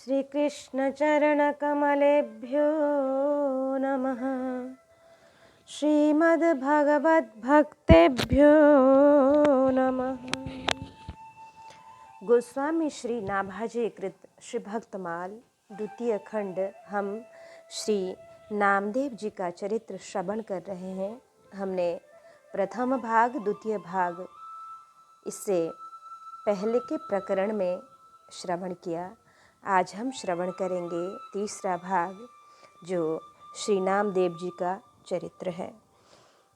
श्रीकृष्णचरणकमलेभ्यो नमः। श्रीमद्भगवद्भक्तेभ्यो नमः। गोस्वामी श्री नाभाजी कृत श्री भक्तमाल द्वितीय खंड। हम श्री नामदेव जी का चरित्र श्रवण कर रहे हैं। हमने प्रथम भाग, द्वितीय भाग, इससे पहले के प्रकरण में श्रवण किया। आज हम श्रवण करेंगे तीसरा भाग, जो श्री नामदेव जी का चरित्र है।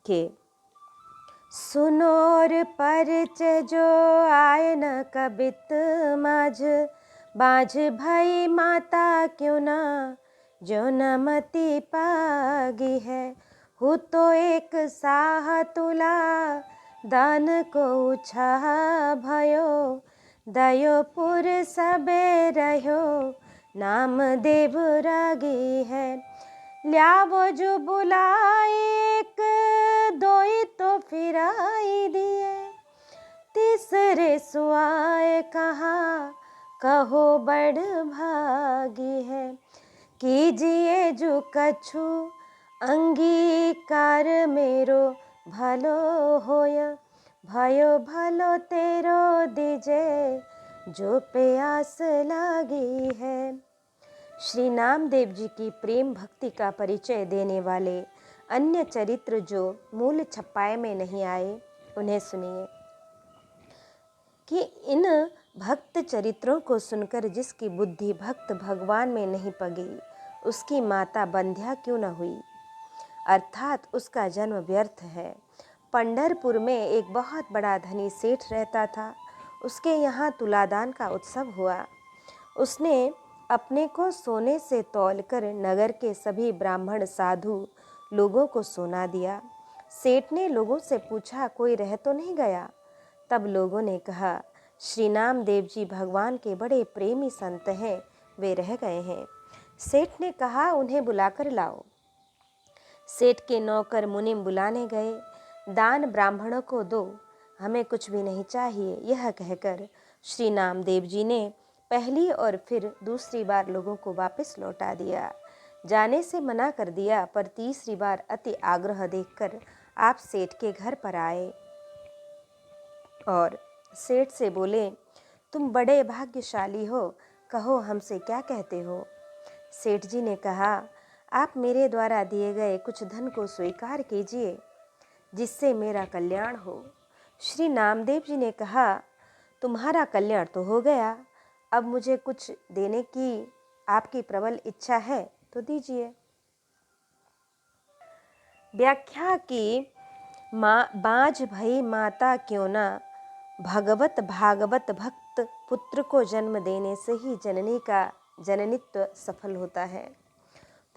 कि सुनोर परिचय जो आय न कबित माझ, बाझ भई माता क्यों ना जो न मति पागी है। हु तो एक साह तुला दान को उछाह भयो, दयोपुर सबे रहो नाम देव रागी है। ल्यावो जो बुलाए एक दोई तो फिराई दिए, तीसरे सुआए कहा कहो बड़ भागी है। कीजिए जो कछु अंगीकार मेरो भलो होय, भयो भलो तेरो दीजे जो प्यास लागी है। श्री नामदेव जी की प्रेम भक्ति का परिचय देने वाले अन्य चरित्र जो मूल छपाए में नहीं आए, उन्हें सुनिए। कि इन भक्त चरित्रों को सुनकर जिसकी बुद्धि भक्त भगवान में नहीं पगी, उसकी माता बंध्या क्यों न हुई, अर्थात उसका जन्म व्यर्थ है। पंढरपुर में एक बहुत बड़ा धनी सेठ रहता था। उसके यहाँ तुलादान का उत्सव हुआ। उसने अपने को सोने से तौलकर नगर के सभी ब्राह्मण साधु लोगों को सोना दिया। सेठ ने लोगों से पूछा, कोई रह तो नहीं गया? तब लोगों ने कहा, श्री नामदेव जी भगवान के बड़े प्रेमी संत हैं, वे रह गए हैं। सेठ ने कहा, उन्हें बुलाकर लाओ। सेठ के नौकर मुनिम बुलाने गए। दान ब्राह्मणों को दो, हमें कुछ भी नहीं चाहिए, यह कहकर श्री नामदेव जी ने पहली और फिर दूसरी बार लोगों को वापस लौटा दिया। जाने से मना कर दिया, पर तीसरी बार अति आग्रह देखकर आप सेठ के घर पर आए और सेठ से बोले, तुम बड़े भाग्यशाली हो, कहो हमसे क्या कहते हो। सेठ जी ने कहा, आप मेरे द्वारा दिए गए कुछ धन को स्वीकार कीजिए, जिससे मेरा कल्याण हो। श्री नामदेव जी ने कहा, तुम्हारा कल्याण तो हो गया, अब मुझे कुछ देने की आपकी प्रबल इच्छा है तो दीजिए। व्याख्या की बाझ भई माता क्यों ना, भगवत भागवत भक्त पुत्र को जन्म देने से ही जननी का जननित्व सफल होता है।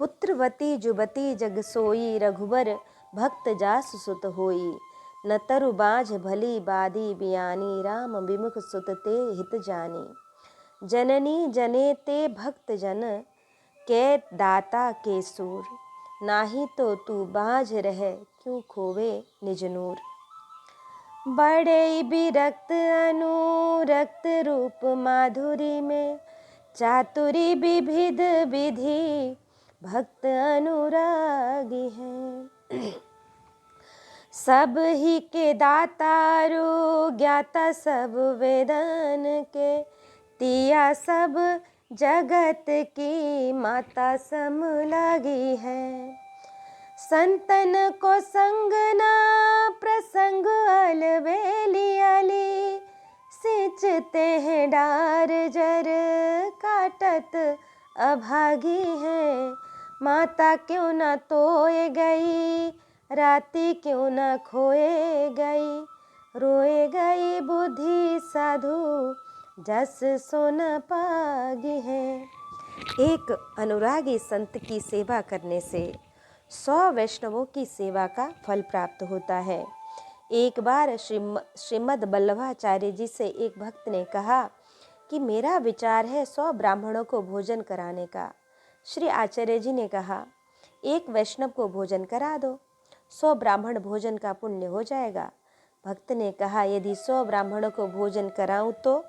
पुत्रवती जुबती जग सोई, रघुबर भक्त जास सुत होई। न तरु बाझ भली बादी बियानी, राम विमुख सुत ते हित जानी। जननी जने ते भक्त जन, के दाता के सूर। नाही तो तू बाझ रह, क्यों खोवे निज नूर। बड़े विरक्त अनुरक्त रूप माधुरी में, चातुरी विविध विधि भक्त अनुरागी हैं। सब ही के दातारू ज्ञाता सब वेदन के, तिया सब जगत की माता सम लागी है। संतन को संग ना प्रसंग अलवेली आली, सिंचते हैं डार जर काटत अभागी है। माता क्यों ना तोए गई, राती क्यों ना खोए गई। रोए गई बुद्धि साधु, जस सोना पागी है। एक अनुरागी संत की सेवा करने से 100 वैष्णवों की सेवा का फल प्राप्त होता है। एक बार श्रीमद् बल्लभाचार्य जी से एक भक्त ने कहा कि मेरा विचार है 100 ब्राह्मणों को भोजन कराने का। श्री आचार्य जी ने कहा, एक वैष्णव को भोजन करा दो, 100 ब्राह्मण भोजन का पुण्य हो जाएगा। भक्त ने कहा, यदि 100 ब्राह्मणों को भोजन कराऊं तो?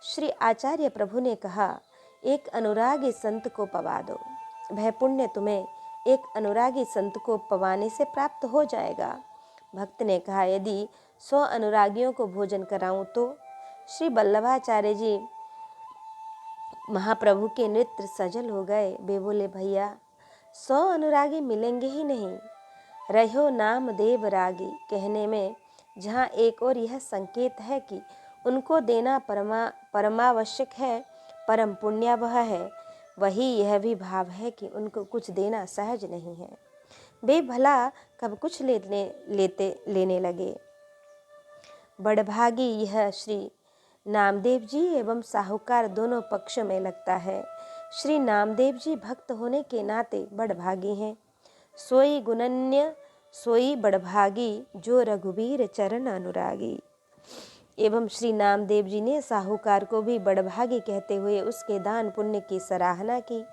श्री आचार्य प्रभु ने कहा, एक अनुरागी संत को पवा दो। वह पुण्य तुम्हें एक अनुरागी संत को पवाने से प्राप्त हो जाएगा। भक्त ने कहा, यदि 100 अनुरागियों को भोजन कराऊं तो? श्री वल्लभाचार्य जी महाप्रभु के नेत्र सजल हो गए। वे बोले, भैया 100 अनुरागी मिलेंगे ही नहीं, रहो नाम देव रागी। कहने में जहाँ एक और यह संकेत है कि उनको देना परमावश्यक है, परम पुण्य वह है, वही यह भी भाव है कि उनको कुछ देना सहज नहीं है। वे भला कब कुछ लेने लगे। बड़भागी यह श्री नामदेव जी एवं साहूकार दोनों पक्ष में लगता है। श्री नामदेव जी भक्त होने के नाते बड़भागी हैं। सोई गुणन्य सोई बड़भागी, जो रघुबीर चरण अनुरागी। एवं श्री नामदेव जी ने साहूकार को भी बड़भागी कहते हुए उसके दान पुण्य की सराहना की।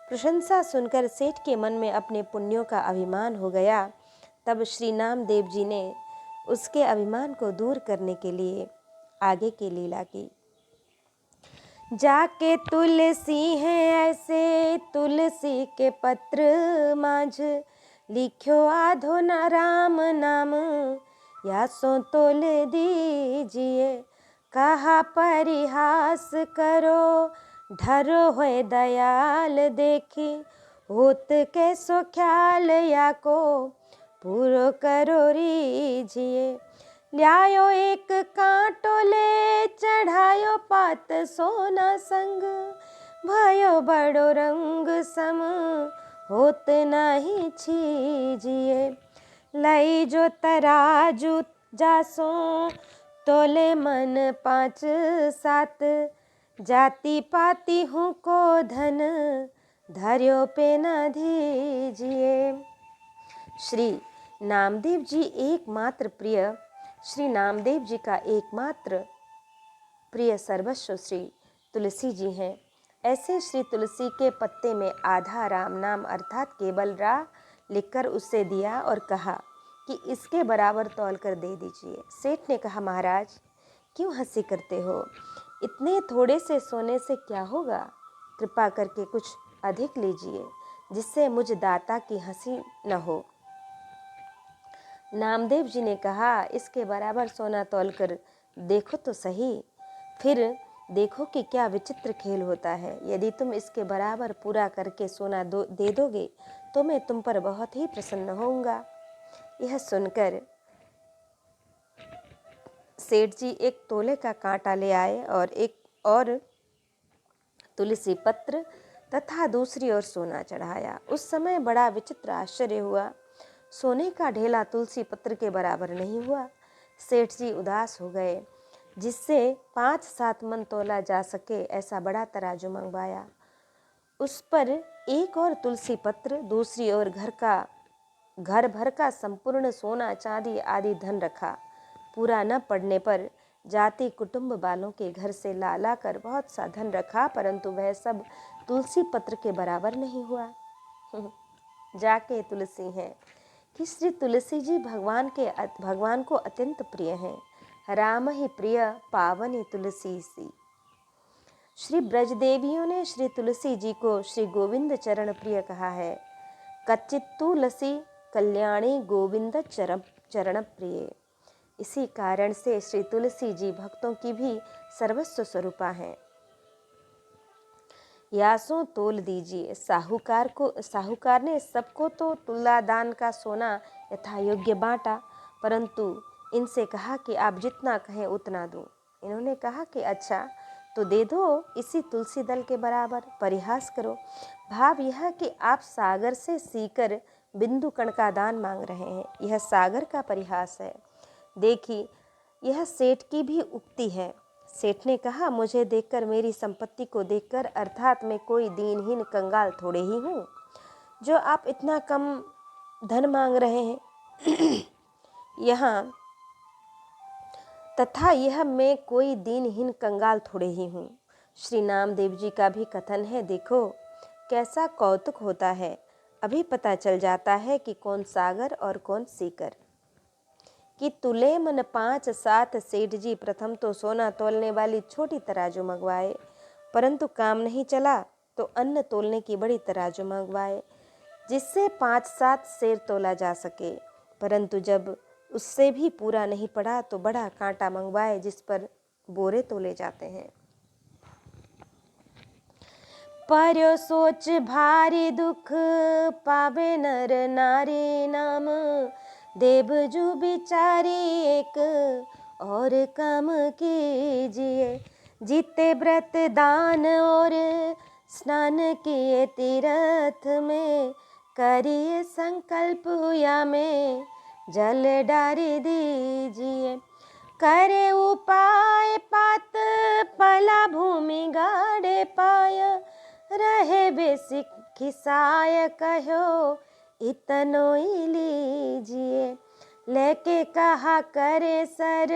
प्रशंसा सुनकर सेठ के मन में अपने पुण्यों का अभिमान हो गया। तब श्री नामदेव जी ने उसके अभिमान को दूर करने के लिए आगे की लीला की। जाके तुलसी है ऐसे तुलसी के पत्र माझ, लिख्यो आधो न राम नाम, या सो तोल दीजिए। कहा परिहास करो धरो है दयाल देखी, होत के सो ख्याल या को पूरो करो रीजिए। ल्यायो एक कांटो ले चढ़ायो पात सोना संग, भयो बड़ो रंग सम होत नहीं छीजिए। लई जो तराजू जासो तोले मन 5-7, जाति पाती हूँ को धन धर्यो पे न दीजिए। श्री नामदेव जी एकमात्र प्रिय श्री नामदेव जी का एकमात्र प्रिय सर्वस्व श्री तुलसी जी हैं। ऐसे श्री तुलसी के पत्ते में आधा राम नाम अर्थात केवल रा लिखकर उससे दिया और कहा कि इसके बराबर तौल कर दे दीजिए। सेठ ने कहा, महाराज क्यों हंसी करते हो, इतने थोड़े से सोने से क्या होगा, कृपा करके कुछ अधिक लीजिए जिससे मुझ दाता की हंसी न हो। नामदेव जी ने कहा, इसके बराबर सोना तौल कर देखो तो सही, फिर देखो कि क्या विचित्र खेल होता है। यदि तुम इसके बराबर पूरा करके सोना दे दोगे तो मैं तुम पर बहुत ही प्रसन्न होऊंगा। यह सुनकर सेठ जी एक तोले का कांटा ले आए और एक और तुलसी पत्र तथा दूसरी ओर सोना चढ़ाया। उस समय बड़ा विचित्र आश्चर्य हुआ। सोने का ढेला तुलसी पत्र के बराबर नहीं हुआ। सेठ जी उदास हो गए। जिससे 5-7 मन तोला जा सके ऐसा बड़ा तराजू मंगवाया। उस पर एक और तुलसी पत्र, दूसरी ओर घर भर का संपूर्ण सोना चांदी आदि धन रखा। पूरा न पड़ने पर जाति कुटुंब वालों के घर से ला कर बहुत सा धन रखा, परंतु वह सब तुलसी पत्र के बराबर नहीं हुआ। जाके तुलसी हैं कि श्री तुलसी जी भगवान को अत्यंत प्रिय हैं। राम ही प्रिय पावनी तुलसी सी। श्री ब्रजदेवियों ने श्री तुलसी जी को श्री गोविंद चरण प्रिय कहा है। कच्चित तुलसी कल्याणी गोविंद चरण प्रिय। इसी कारण से श्री तुलसी जी भक्तों की भी सर्वस्व स्वरूपा हैं। यासों तोल दीजिए। साहूकार ने सबको तो तुलादान का सोना यथा योग्य बांटा, परंतु इनसे कहा कि आप जितना कहें उतना दूं। इन्होंने कहा कि अच्छा तो दे दो इसी तुलसी दल के बराबर, परिहास करो। भाव यह कि आप सागर से सीकर बिंदु कण का दान मांग रहे हैं, यह सागर का परिहास है। देखिए यह सेठ की भी उक्ति है। सेठ ने कहा, मुझे देखकर, मेरी संपत्ति को देखकर, अर्थात मैं कोई दीनहीन कंगाल थोड़े ही हूँ जो आप इतना कम धन मांग रहे हैं। यह मैं कोई दीनहीन कंगाल थोड़े ही हूँ। श्री नामदेव जी का भी कथन है, देखो कैसा कौतुक होता है, अभी पता चल जाता है कि कौन सागर और कौन सीकर। कि तुले मन 5-7 सेठ जी प्रथम तो सोना तोलने वाली छोटी तराजू मंगवाए परंतु काम नहीं चला तो अन्न तोलने की बड़ी तराजू मंगवाए, जिससे 5-7 सेर तोला जा सके। परंतु जब उससे भी पूरा नहीं पड़ा तो बड़ा कांटा मंगवाए, जिस पर बोरे तोले जाते हैं। पर्यो सोच भारी दुख, पावे नर नारी नाम, देवजू बिचारी एक और काम कीजिए। जीते व्रत दान और स्नान किए तीर्थ में, करिए संकल्प या में जल डारी दीजिए। करे उपाय पात पला भूमि गाड़े पाय, रहे बेसी खिसाय कहो इतनो ही लीजिए। लेके कहा करे सर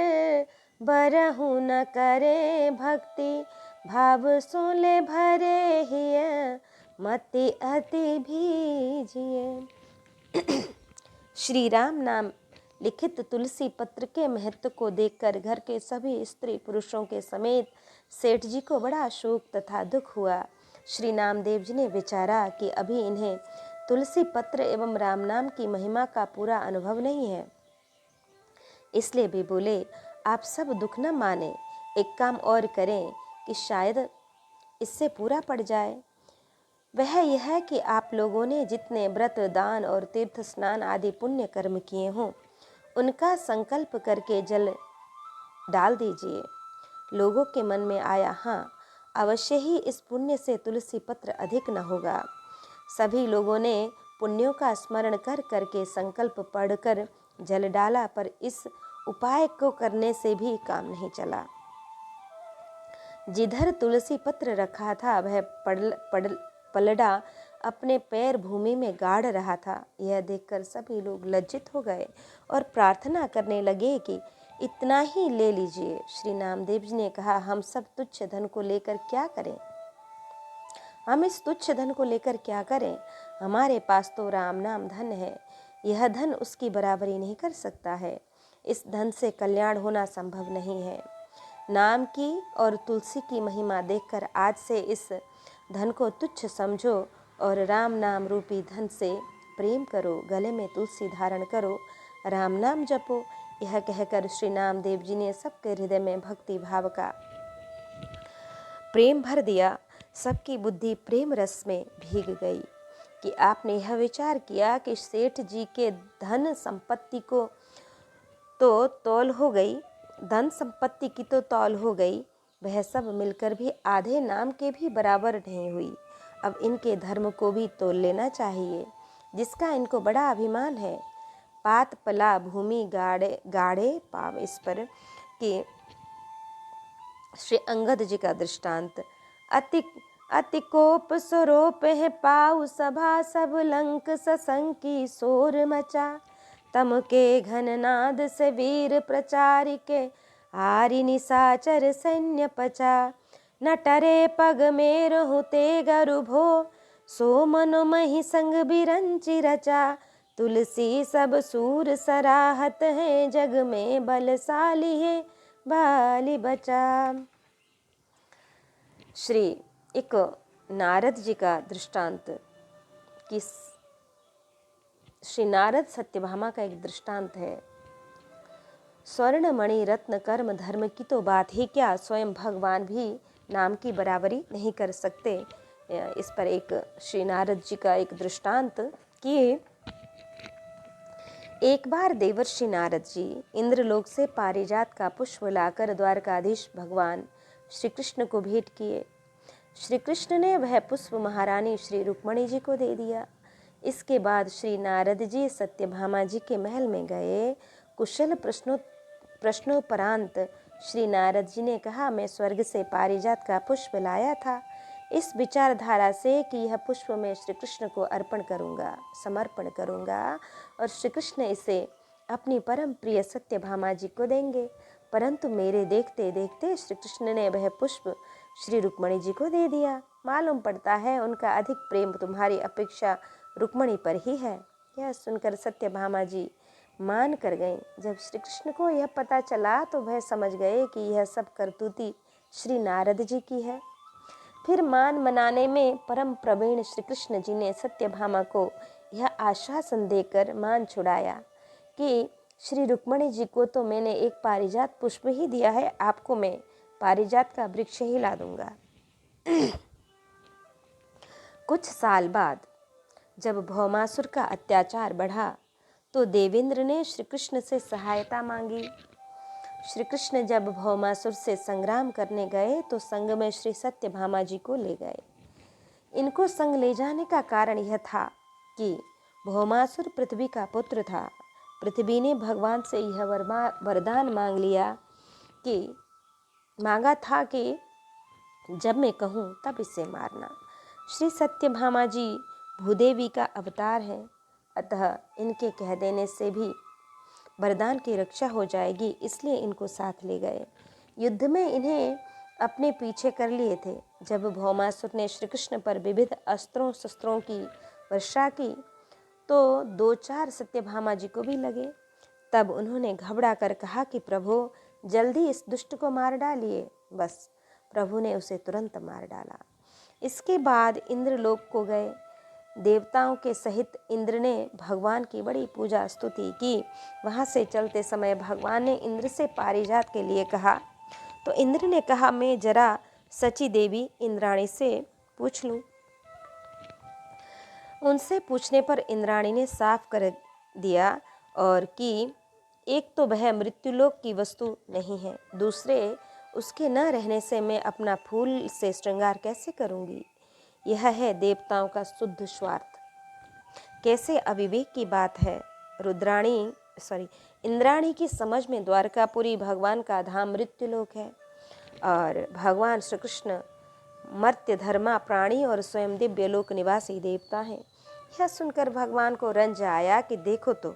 बरहु न करे भक्ति, भाव सोले भरे हिय मति अति भीजिए। श्री राम नाम लिखित तुलसी पत्र के महत्व को देखकर घर के सभी स्त्री पुरुषों के समेत सेठ जी को बड़ा शोक तथा दुख हुआ। श्री नामदेव जी ने विचारा कि अभी इन्हें तुलसी पत्र एवं राम नाम की महिमा का पूरा अनुभव नहीं है, इसलिए भी बोले, आप सब दुख न माने, एक काम और करें कि शायद इससे पूरा पड़ जाए। वह यह है कि आप लोगों ने जितने व्रत दान और तीर्थ स्नान आदि पुण्य कर्म किए हों, उनका संकल्प करके जल डाल दीजिए। लोगों के मन में आया, हाँ अवश्य ही इस पुण्य से तुलसी पत्र अधिक न होगा। सभी लोगों ने पुण्यों का स्मरण कर करके संकल्प पढ़कर जल डाला, पर इस उपाय को करने से भी काम नहीं चला। जिधर तुलसी पत्र रखा था वह पलड़ा अपने पैर भूमि में गाड़ रहा था। यह देखकर सभी लोग लज्जित हो गए और प्रार्थना करने लगे कि इतना ही ले लीजिए। श्री नामदेव जी ने कहा, हम सब तुच्छ धन को लेकर क्या करें? हम इस तुच्छ धन को लेकर क्या करें? हमारे पास तो राम नाम धन है, यह धन उसकी बराबरी नहीं कर सकता है। इस धन से कल्याण होना संभव नहीं है। नाम की और तुलसी की महिमा देखकर आज से इस धन को तुच्छ समझो और राम नाम रूपी धन से प्रेम करो, गले में तुलसी धारण करो, राम नाम जपो। यह कहकर श्री नामदेव जी ने सबके हृदय में भक्ति भाव का प्रेम भर दिया। सबकी बुद्धि प्रेम रस में भीग गई कि आपने यह विचार किया कि सेठ जी के धन संपत्ति को तो तौल हो गई, धन संपत्ति की तो तौल हो गई, वह सब मिलकर भी आधे नाम के भी बराबर नहीं हुई। अब इनके धर्म को भी तोल लेना चाहिए, जिसका इनको बड़ा अभिमान है। पात पला भूमि गाड़े पाव, इस पर कि श्री अंगद जी का दृष्टांत, अति कोप स्वरूप है पाऊ सभा, सब लंक ससंकी शोर मचा, तम के घन नाद से वीर प्रचार के, आरि निशाचर सैन्य पचा, न टरे पग में रहते गरु भो, सो मनो मही संग बिरंचि रचा, तुलसी सब सूर सराहत है, जग में बलशाली है बाली बचा। श्री एक नारद जी का दृष्टांत कि श्री नारद सत्यभामा का एक दृष्टांत है। स्वर्ण मणि रत्न कर्म धर्म की तो बात ही क्या, स्वयं भगवान भी नाम की बराबरी नहीं कर सकते। इस पर एक श्री नारद जी का एक दृष्टांत कि एक बार देवर्षि नारद जी इंद्रलोक से पारिजात का पुष्प लाकर द्वारकाधीश भगवान श्री कृष्ण को भेंट किए। श्री कृष्ण ने वह पुष्प महारानी श्री रुक्मणी जी को दे दिया। इसके बाद श्री नारद जी सत्यभामा जी के महल में गए। कुशल प्रश्नोपरांत श्री नारद जी ने कहा, मैं स्वर्ग से पारिजात का पुष्प लाया था, इस विचारधारा से कि यह पुष्प मैं श्री कृष्ण को अर्पण करूंगा, समर्पण करूंगा और श्री कृष्ण इसे अपनी परम प्रिय सत्यभामा जी को देंगे। परंतु मेरे देखते देखते श्री कृष्ण ने वह पुष्प श्री रुक्मणी जी को दे दिया। मालूम पड़ता है उनका अधिक प्रेम तुम्हारी अपेक्षा रुक्मणी पर ही है। यह सुनकर सत्यभामा जी मान कर गईं। जब श्री कृष्ण को यह पता चला तो वह समझ गए कि यह सब करतूती श्री नारद जी की है। फिर मान मनाने में परम प्रवीण श्री कृष्ण जी ने सत्यभामा को यह आश्वासन देकर मान छुड़ाया कि श्री रुक्मणी जी को तो मैंने एक पारिजात पुष्प ही दिया है, आपको मैं पारिजात का वृक्ष ही ला दूंगा। कुछ साल बाद जब भौमासुर का अत्याचार बढ़ा तो देवेंद्र ने श्री कृष्ण से सहायता मांगी। श्री कृष्ण जब भौमासुर से संग्राम करने गए तो संग में श्री सत्यभामा जी को ले गए। इनको संग ले जाने का कारण यह था कि भौमासुर पृथ्वी का पुत्र था। पृथ्वी ने भगवान से यह वरदान मांगा था कि जब मैं कहूँ तब इसे मारना। श्री सत्यभामा जी भूदेवी का अवतार है, अतः इनके कह देने से भी वरदान की रक्षा हो जाएगी, इसलिए इनको साथ ले गए। युद्ध में इन्हें अपने पीछे कर लिए थे। जब भौमासुर ने श्री कृष्ण पर विविध अस्त्रों शस्त्रों की वर्षा की तो 2-4 सत्यभामा जी को भी लगे। तब उन्होंने घबरा कर कहा कि प्रभु जल्दी इस दुष्ट को मार डालिए। बस प्रभु ने उसे तुरंत मार डाला। इसके बाद इंद्रलोक को गए। देवताओं के सहित इंद्र ने भगवान की बड़ी पूजा स्तुति की। वहाँ से चलते समय भगवान ने इंद्र से पारिजात के लिए कहा तो इंद्र ने कहा मैं जरा सची देवी इंद्राणी से पूछ लूं। उनसे पूछने पर इंद्राणी ने साफ कर दिया और कि एक तो वह मृत्युलोक की वस्तु नहीं है, दूसरे उसके न रहने से मैं अपना फूल से श्रृंगार कैसे करूंगी। यह है देवताओं का शुद्ध स्वार्थ। कैसे अविवेक की बात है। इंद्राणी की समझ में द्वारकापुरी भगवान का धाम मृत्युलोक है और भगवान श्री कृष्ण मर्त्य धर्मा प्राणी और स्वयं दिव्य लोक निवासी देवता हैं। यह सुनकर भगवान को रंज आया कि देखो तो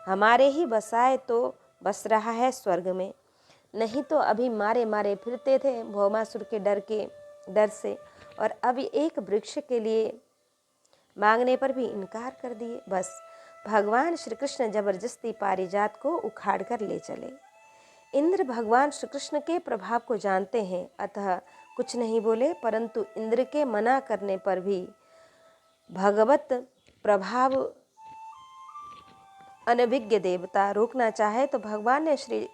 हमारे ही बसाए तो बस रहा है स्वर्ग में, नहीं तो अभी मारे मारे फिरते थे भौमासुर के डर से, और अभी एक वृक्ष के लिए मांगने पर भी इनकार कर दिए। बस भगवान श्री कृष्ण जबरदस्ती पारिजात को उखाड़ कर ले चले। इंद्र भगवान श्री कृष्ण के प्रभाव को जानते हैं, अतः कुछ नहीं बोले, परंतु इंद्र के मना करने पर भी भगवत प्रभाव अनभिज्ञ देवता रोकना चाहे तो भगवान ने श्री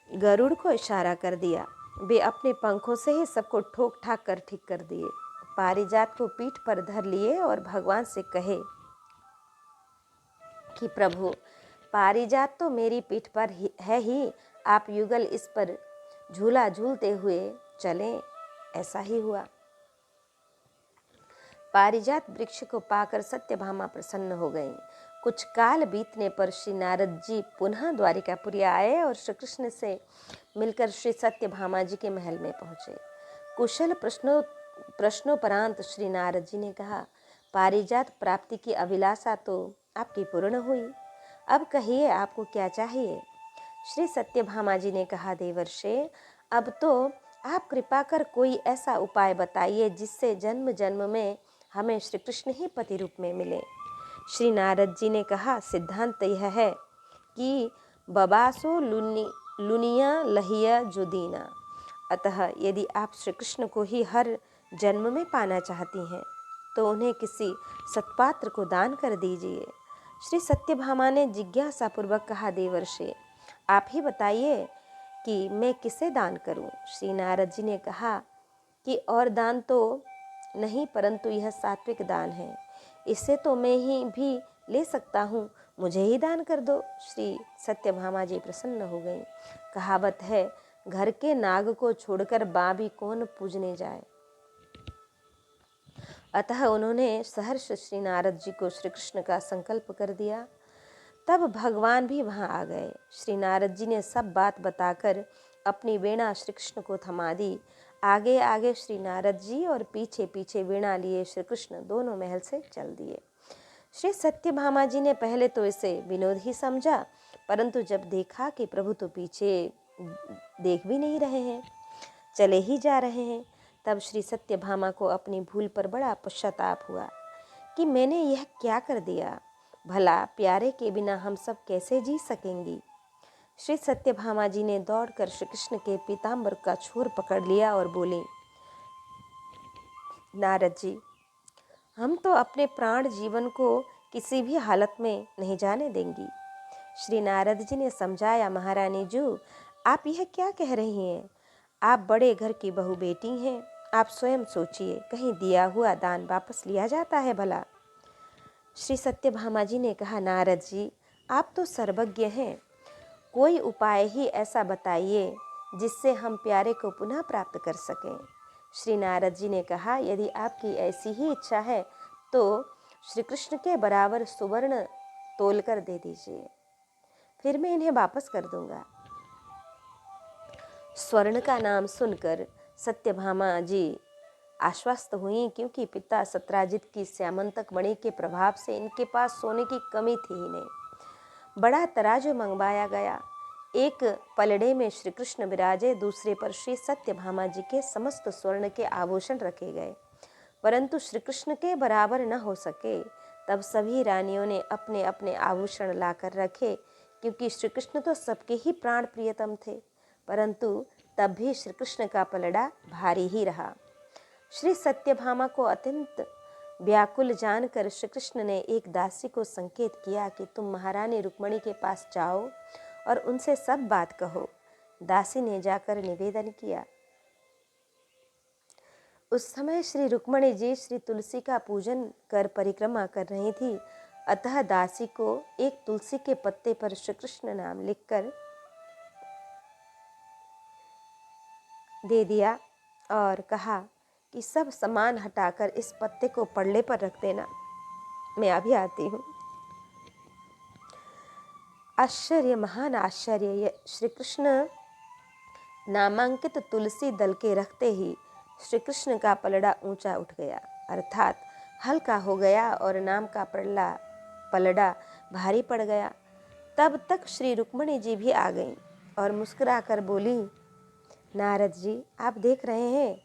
गरुड़ को इशारा कर दिया। वे अपने पंखों से ही सबको ठोक ठाक कर ठीक कर दिए। पारिजात को पीठ पर धर लिए और भगवान से कहे कि प्रभु पारिजात तो मेरी पीठ पर है ही, आप युगल इस पर झूला झूलते हुए चलें। ऐसा ही हुआ। पारिजात वृक्ष को पाकर सत्यभामा प्रसन्न हो गईं। कुछ काल बीतने पर श्री नारद जी पुनः द्वारिकापुरी आए और श्री कृष्ण से मिलकर श्री सत्यभामा जी के महल में पहुंचे। कुशल प्रश्नोपरांत श्री नारद जी ने कहा, पारिजात प्राप्ति की अभिलाषा तो आपकी पूर्ण हुई, अब कहिए आपको क्या चाहिए। श्री सत्यभामा जी ने कहा, देवर्षे अब तो आप कृपा कर कोई ऐसा उपाय बताइए जिससे जन्म जन्म में हमें श्री कृष्ण ही पति रूप में मिले। श्री नारद जी ने कहा, सिद्धांत यह है कि बबासो लुनिया लहिया जुदीना, अतः यदि आप श्री कृष्ण को ही हर जन्म में पाना चाहती हैं तो उन्हें किसी सत्पात्र को दान कर दीजिए। श्री सत्यभामा ने जिज्ञासापूर्वक कहा, देवर्षे आप ही बताइए कि मैं किसे दान करूं। श्री नारद जी ने कहा कि और दान तो नहीं, परंतु यह सात्विक दान है, इससे तो मैं ही भी ले सकता हूँ, मुझे ही दान कर दो। श्री सत्यभामा जी प्रसन्न हो गई। कहावत है, घर के नाग को छोड़कर बाँ भी कौन पूजने जाए। अतः उन्होंने सहर्ष श्री नारद जी को श्री कृष्ण का संकल्प कर दिया। तब भगवान भी वहां आ गए। श्री नारद जी ने सब बात बताकर अपनी वीणा श्री कृष्ण को थमा दी। आगे आगे श्री नारद जी और पीछे पीछे वीणा लिए श्री कृष्ण दोनों महल से चल दिए। श्री सत्यभामा जी ने पहले तो इसे विनोद ही समझा, परंतु जब देखा कि प्रभु तो पीछे देख भी नहीं रहे हैं, चले ही जा रहे हैं, तब श्री सत्यभामा को अपनी भूल पर बड़ा पश्चाताप हुआ कि मैंने यह क्या कर दिया। भला प्यारे के बिना हम सब कैसे जी सकेंगी। श्री सत्यभामा जी ने दौड़कर श्री कृष्ण के पीताम्बर का छोर पकड़ लिया और बोले, नारद जी, हम तो अपने प्राण जीवन को किसी भी हालत में नहीं जाने देंगी। श्री नारद जी ने समझाया, महारानी जू, आप यह क्या कह रही हैं? आप बड़े घर की बहू बेटी हैं। आप स्वयं सोचिए, कहीं दिया हुआ दान वापस लिया जाता है भला? श्री सत्यभामा जी ने कहा, नारद जी, आप तो सर्वज्ञ हैं, कोई उपाय ही ऐसा बताइए जिससे हम प्यारे को पुनः प्राप्त कर सकें। श्री नारद जी ने कहा, यदि आपकी ऐसी ही इच्छा है तो श्री कृष्ण के बराबर सुवर्ण तोल कर दे दीजिए, फिर मैं इन्हें वापस कर दूंगा। स्वर्ण का नाम सुनकर सत्यभामा जी आश्वस्त हुई, क्योंकि पिता सत्राजित की श्यामंतक मणि के प्रभाव से इनके पास सोने की कमी थी ही नहीं। बड़ा तराजू मंगवाया गया। एक पलड़े में श्री कृष्ण विराजे, दूसरे पर श्री सत्यभामा जी के समस्त स्वर्ण के आभूषण रखे गए, परंतु श्री कृष्ण के बराबर न हो सके। तब सभी रानियों ने अपने अपने आभूषण लाकर रखे, क्योंकि श्री कृष्ण तो सबके ही प्राण प्रियतम थे, परंतु तब भी श्री कृष्ण का पलड़ा भारी ही रहा। श्री सत्यभामा को अत्यंत व्याकुल जानकर श्री कृष्ण ने एक दासी को संकेत किया कि तुम महारानी रुक्मणी के पास जाओ और उनसे सब बात कहो। दासी ने जाकर निवेदन किया। उस समय श्री रुक्मणी जी श्री तुलसी का पूजन कर परिक्रमा कर रही थी, अतः दासी को एक तुलसी के पत्ते पर श्री कृष्ण नाम लिखकर दे दिया और कहा कि सब सामान हटाकर इस पत्ते को पल्ले पर रख देना, मैं अभी आती हूँ। आश्चर्य, महान आश्चर्य! श्री कृष्ण नामांकित तुलसी दल के रखते ही श्री कृष्ण का पलड़ा ऊंचा उठ गया, अर्थात हल्का हो गया, और नाम का पलड़ा भारी पड़ गया। तब तक श्री रुक्मणी जी भी आ गईं और मुस्कुराकर बोली, नारद जी, आप देख रहे हैं,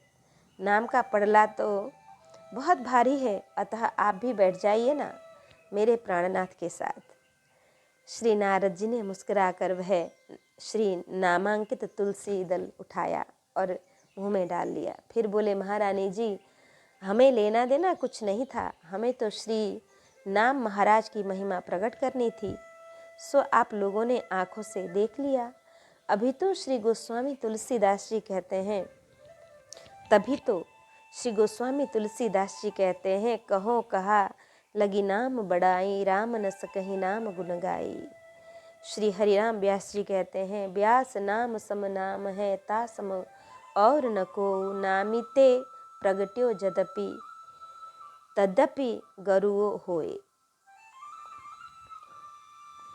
नाम का पलड़ा तो बहुत भारी है, अतः आप भी बैठ जाइए ना मेरे प्राणनाथ के साथ। श्री नारद जी ने मुस्कुराकर वह श्री नामांकित तुलसी दल उठाया और मुंह में डाल लिया। फिर बोले, महारानी जी, हमें लेना देना कुछ नहीं था, हमें तो श्री नाम महाराज की महिमा प्रकट करनी थी, सो आप लोगों ने आंखों से देख लिया। अभी तो श्री गोस्वामी तुलसीदास जी कहते हैं, तभी तो श्री गोस्वामी तुलसीदास जी कहते हैं, कहो कहा लगी नाम बड़ाई, राम न सकहि नाम गुण गाई। श्री हरिराम व्यास जी कहते हैं, व्यास नाम सम नाम है, ता सम और न को, नामिते प्रगट्यो जदपि तदपि गरुओ होए।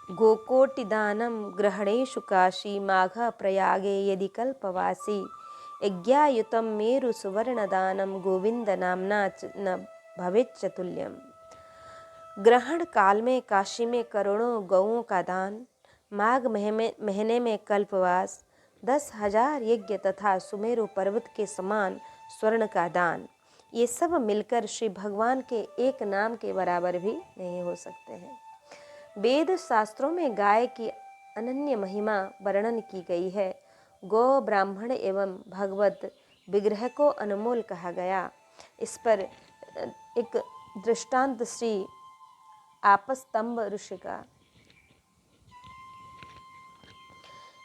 गोकोटिदानम ग्रहणेषु काशी, माघ प्रयागे यदि कल्पवासी, यज्ञायुतम मेरु सुवर्णदानम, गोविंद नामना न भवेच्च तुल्यम। ग्रहण काल में काशी में करोड़ों गौओं का दान, माघ महीने में कल्पवास, 10,000 यज्ञ तथा सुमेरु पर्वत के समान स्वर्ण का दान, ये सब मिलकर श्री भगवान के एक नाम के बराबर भी नहीं हो सकते हैं। वेद शास्त्रों में गाय की अनन्य महिमा वर्णन की गई है। गौ, ब्राह्मण एवं भगवत विग्रह को अनमोल कहा गया। इस पर एक दृष्टांत श्री आपस्तंभ ऋषि का।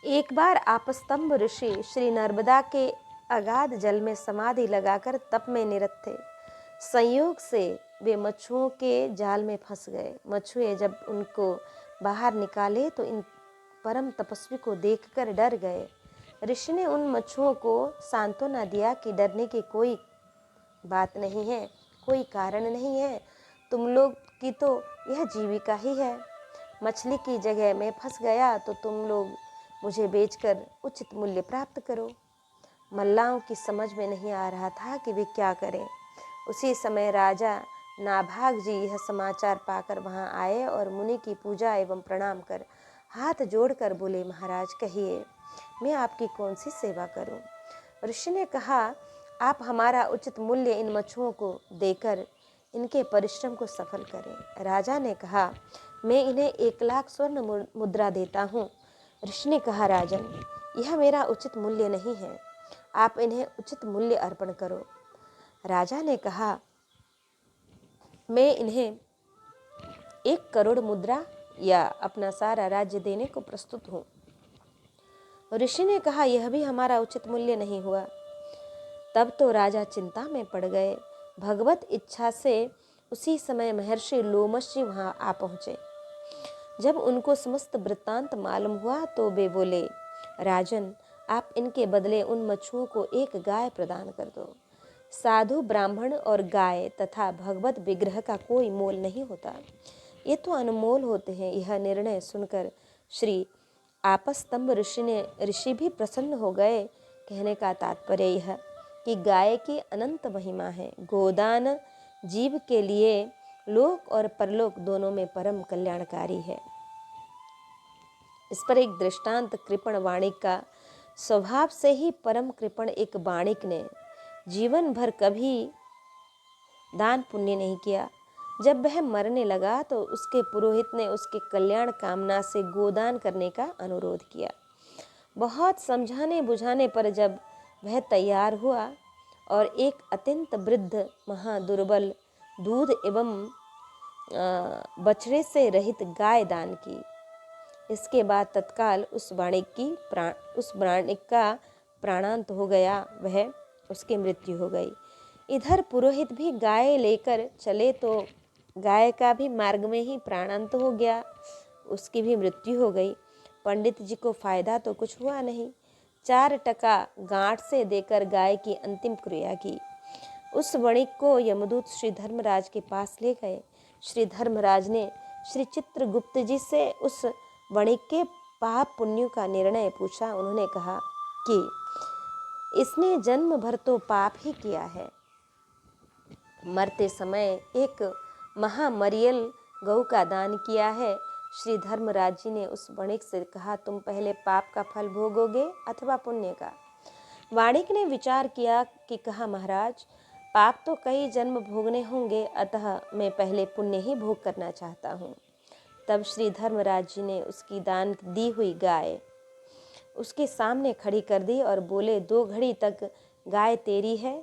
एक बार आपस्तंभ ऋषि श्री नर्मदा के अगाध जल में समाधि लगाकर तप में निरत थे। संयोग से वे मच्छुओं के जाल में फंस गए। मछुए जब उनको बाहर निकाले तो इन परम तपस्वी को देखकर डर गए। ऋषि ने उन मच्छुओं को सांत्वना दिया कि डरने की कोई बात नहीं है, कोई कारण नहीं है, तुम लोग की तो यह जीविका ही है। मछली की जगह में फंस गया तो तुम लोग मुझे बेचकर उचित मूल्य प्राप्त करो। मल्लाहों की समझ में नहीं आ रहा था कि वे क्या करें। उसी समय राजा नाभाग जी यह समाचार पाकर वहां आए और मुनि की पूजा एवं प्रणाम कर हाथ जोड़कर बोले, महाराज कहिए, मैं आपकी कौन सी सेवा करूं? ऋषि ने कहा, आप हमारा उचित मूल्य इन मछुओं को देकर इनके परिश्रम को सफल करें। राजा ने कहा, मैं इन्हें 1 लाख स्वर्ण मुद्रा देता हूँ। ऋषि ने कहा, राजन, यह मेरा उचित मूल्य नहीं है, आप इन्हें उचित मूल्य अर्पण करो। राजा ने कहा, मैं इन्हें 1 करोड़ मुद्रा या अपना सारा राज्य देने को प्रस्तुत हूँ। ऋषि ने कहा, यह भी हमारा उचित मूल्य नहीं हुआ। तब तो राजा चिंता में पड़ गए। भगवत इच्छा से उसी समय महर्षि लोमश जी वहां आ पहुंचे। जब उनको समस्त वृत्तांत मालूम हुआ तो वे बोले, राजन, आप इनके बदले उन मच्छुओं को 1 गाय प्रदान कर दो। साधु ब्राह्मण और गाय तथा भगवत विग्रह का कोई मोल नहीं होता, ये तो अनमोल होते हैं। यह निर्णय सुनकर श्री आपस्तंभ ऋषि भी प्रसन्न हो गए। कहने का तात्पर्य यह कि गाय की अनंत महिमा है। गोदान जीव के लिए लोक और परलोक दोनों में परम कल्याणकारी है। इस पर एक दृष्टांत कृपण वाणिक का। स्वभाव से ही परम कृपण एक वाणिक ने जीवन भर कभी दान पुण्य नहीं किया। जब वह मरने लगा तो उसके पुरोहित ने उसके कल्याण कामना से गोदान करने का अनुरोध किया। बहुत समझाने बुझाने पर जब वह तैयार हुआ और एक अत्यंत वृद्ध महादुर्बल दूध एवं बछड़े से रहित गाय दान की, इसके बाद तत्काल उस वाणिक का प्राणांत हो गया, वह उसकी मृत्यु हो गई। इधर पुरोहित भी गाय लेकर चले तो गाय का भी मार्ग में ही प्राणांत हो गया, उसकी भी मृत्यु हो गई। पंडित जी को फायदा तो कुछ हुआ नहीं। 4 टका गांठ से देकर गाय की अंतिम क्रिया की। उस वणिक को यमदूत श्री धर्मराज के पास ले गए। श्री धर्मराज ने श्री चित्रगुप्त जी से उस वणिक के पाप पुण्य का निर्णय पूछा। उन्होंने कहा कि इसने जन्म भर तो पाप ही किया है। मरते समय एक महामरियल गौ का दान किया है। श्री धर्मराज जी ने उस वणिक से कहा, तुम पहले पाप का फल भोगोगे अथवा पुण्य का। वाणिक ने विचार किया कि कहा, महाराज, पाप तो कई जन्म भोगने होंगे, अतः मैं पहले पुण्य ही भोग करना चाहता हूँ। तब श्री धर्मराज जी ने उसकी दान दी हुई गाय उसके सामने खड़ी कर दी और बोले, 2 घड़ी तक गाय तेरी है,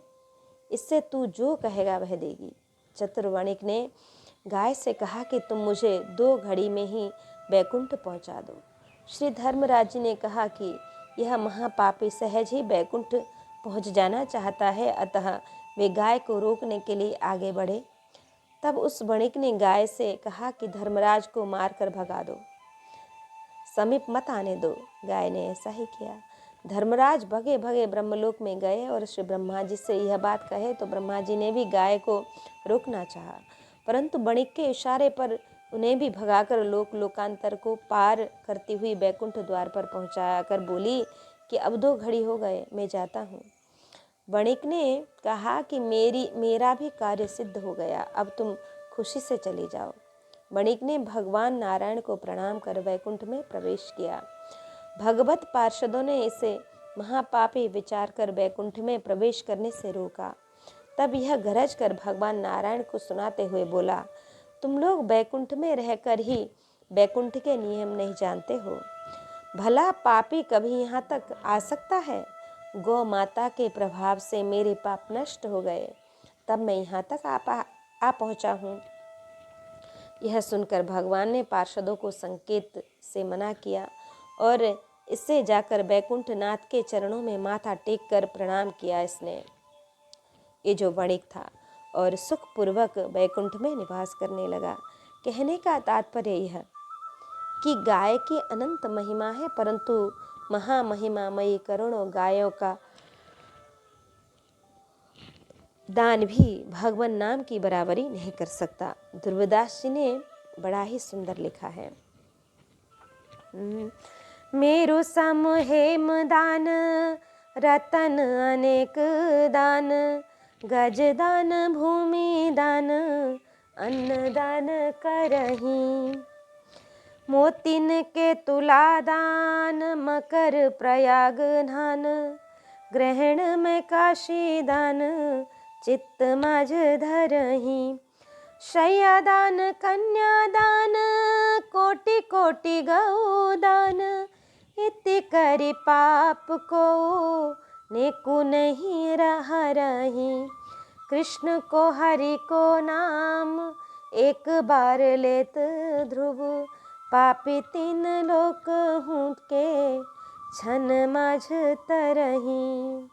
इससे तू जो कहेगा वह देगी। चतुर वणिक ने गाय से कहा कि तुम मुझे 2 घड़ी में ही बैकुंठ पहुंचा दो। श्री धर्मराज जी ने कहा कि यह महापापी सहज ही बैकुंठ पहुंच जाना चाहता है, अतः वे गाय को रोकने के लिए आगे बढ़े। तब उस वणिक ने गाय से कहा कि धर्मराज को मारकर भगा दो, समीप मत आने दो। गाय ने ऐसा ही किया। धर्मराज भगे भगे ब्रह्मलोक में गए और श्री ब्रह्मा जी से यह बात कहे तो ब्रह्मा जी ने भी गाय को रोकना चाहा, परंतु वणिक के इशारे पर उन्हें भी भगाकर लोकांतर को पार करती हुई बैकुंठ द्वार पर पहुंचा कर बोली कि अब 2 घड़ी हो गए, मैं जाता हूँ। वणिक ने कहा कि मेरा भी कार्य सिद्ध हो गया, अब तुम खुशी से चले जाओ। वणिक ने भगवान नारायण को प्रणाम कर वैकुंठ में प्रवेश किया। भगवत पार्षदों ने इसे महापापी विचार कर वैकुंठ में प्रवेश करने से रोका। तब यह गरज कर भगवान नारायण को सुनाते हुए बोला, तुम लोग वैकुंठ में रहकर ही वैकुंठ के नियम नहीं जानते हो। भला पापी कभी यहाँ तक आ सकता है? गौ माता के प्रभाव से मेरे पाप नष्ट हो गए, तब मैं यहाँ तक आ पहुँचा हूँ। यह सुनकर भगवान ने पार्षदों को संकेत से मना किया और इससे जाकर बैकुंठ नाथ के चरणों में माथा टेक कर प्रणाम किया। इसने, ये जो वणिक था, और सुखपूर्वक बैकुंठ में निवास करने लगा। कहने का तात्पर्य यह कि गाय की अनंत महिमा है, परंतु महामहिमामयी करोड़ों गायों का दान भी भगवान नाम की बराबरी नहीं कर सकता। दुर्वादास जी ने बड़ा ही सुंदर लिखा है। मेरु सम हेम दान, रतन अनेक दान, गज दान, भूमि दान, अन्न दान करहीं। मोतिन के तुला दान, मकर प्रयाग धान, ग्रहण में काशी दान, चित्त माझ धरहीं। शय्या दान, कन्या दान, कोटि कोटि गौ दान, इति करि पाप को नेकु नहीं रहा रही। कृष्ण को हरि को नाम एक बार लेत ध्रुव, पापी तीन लोक हूँ के छन माझ तरही।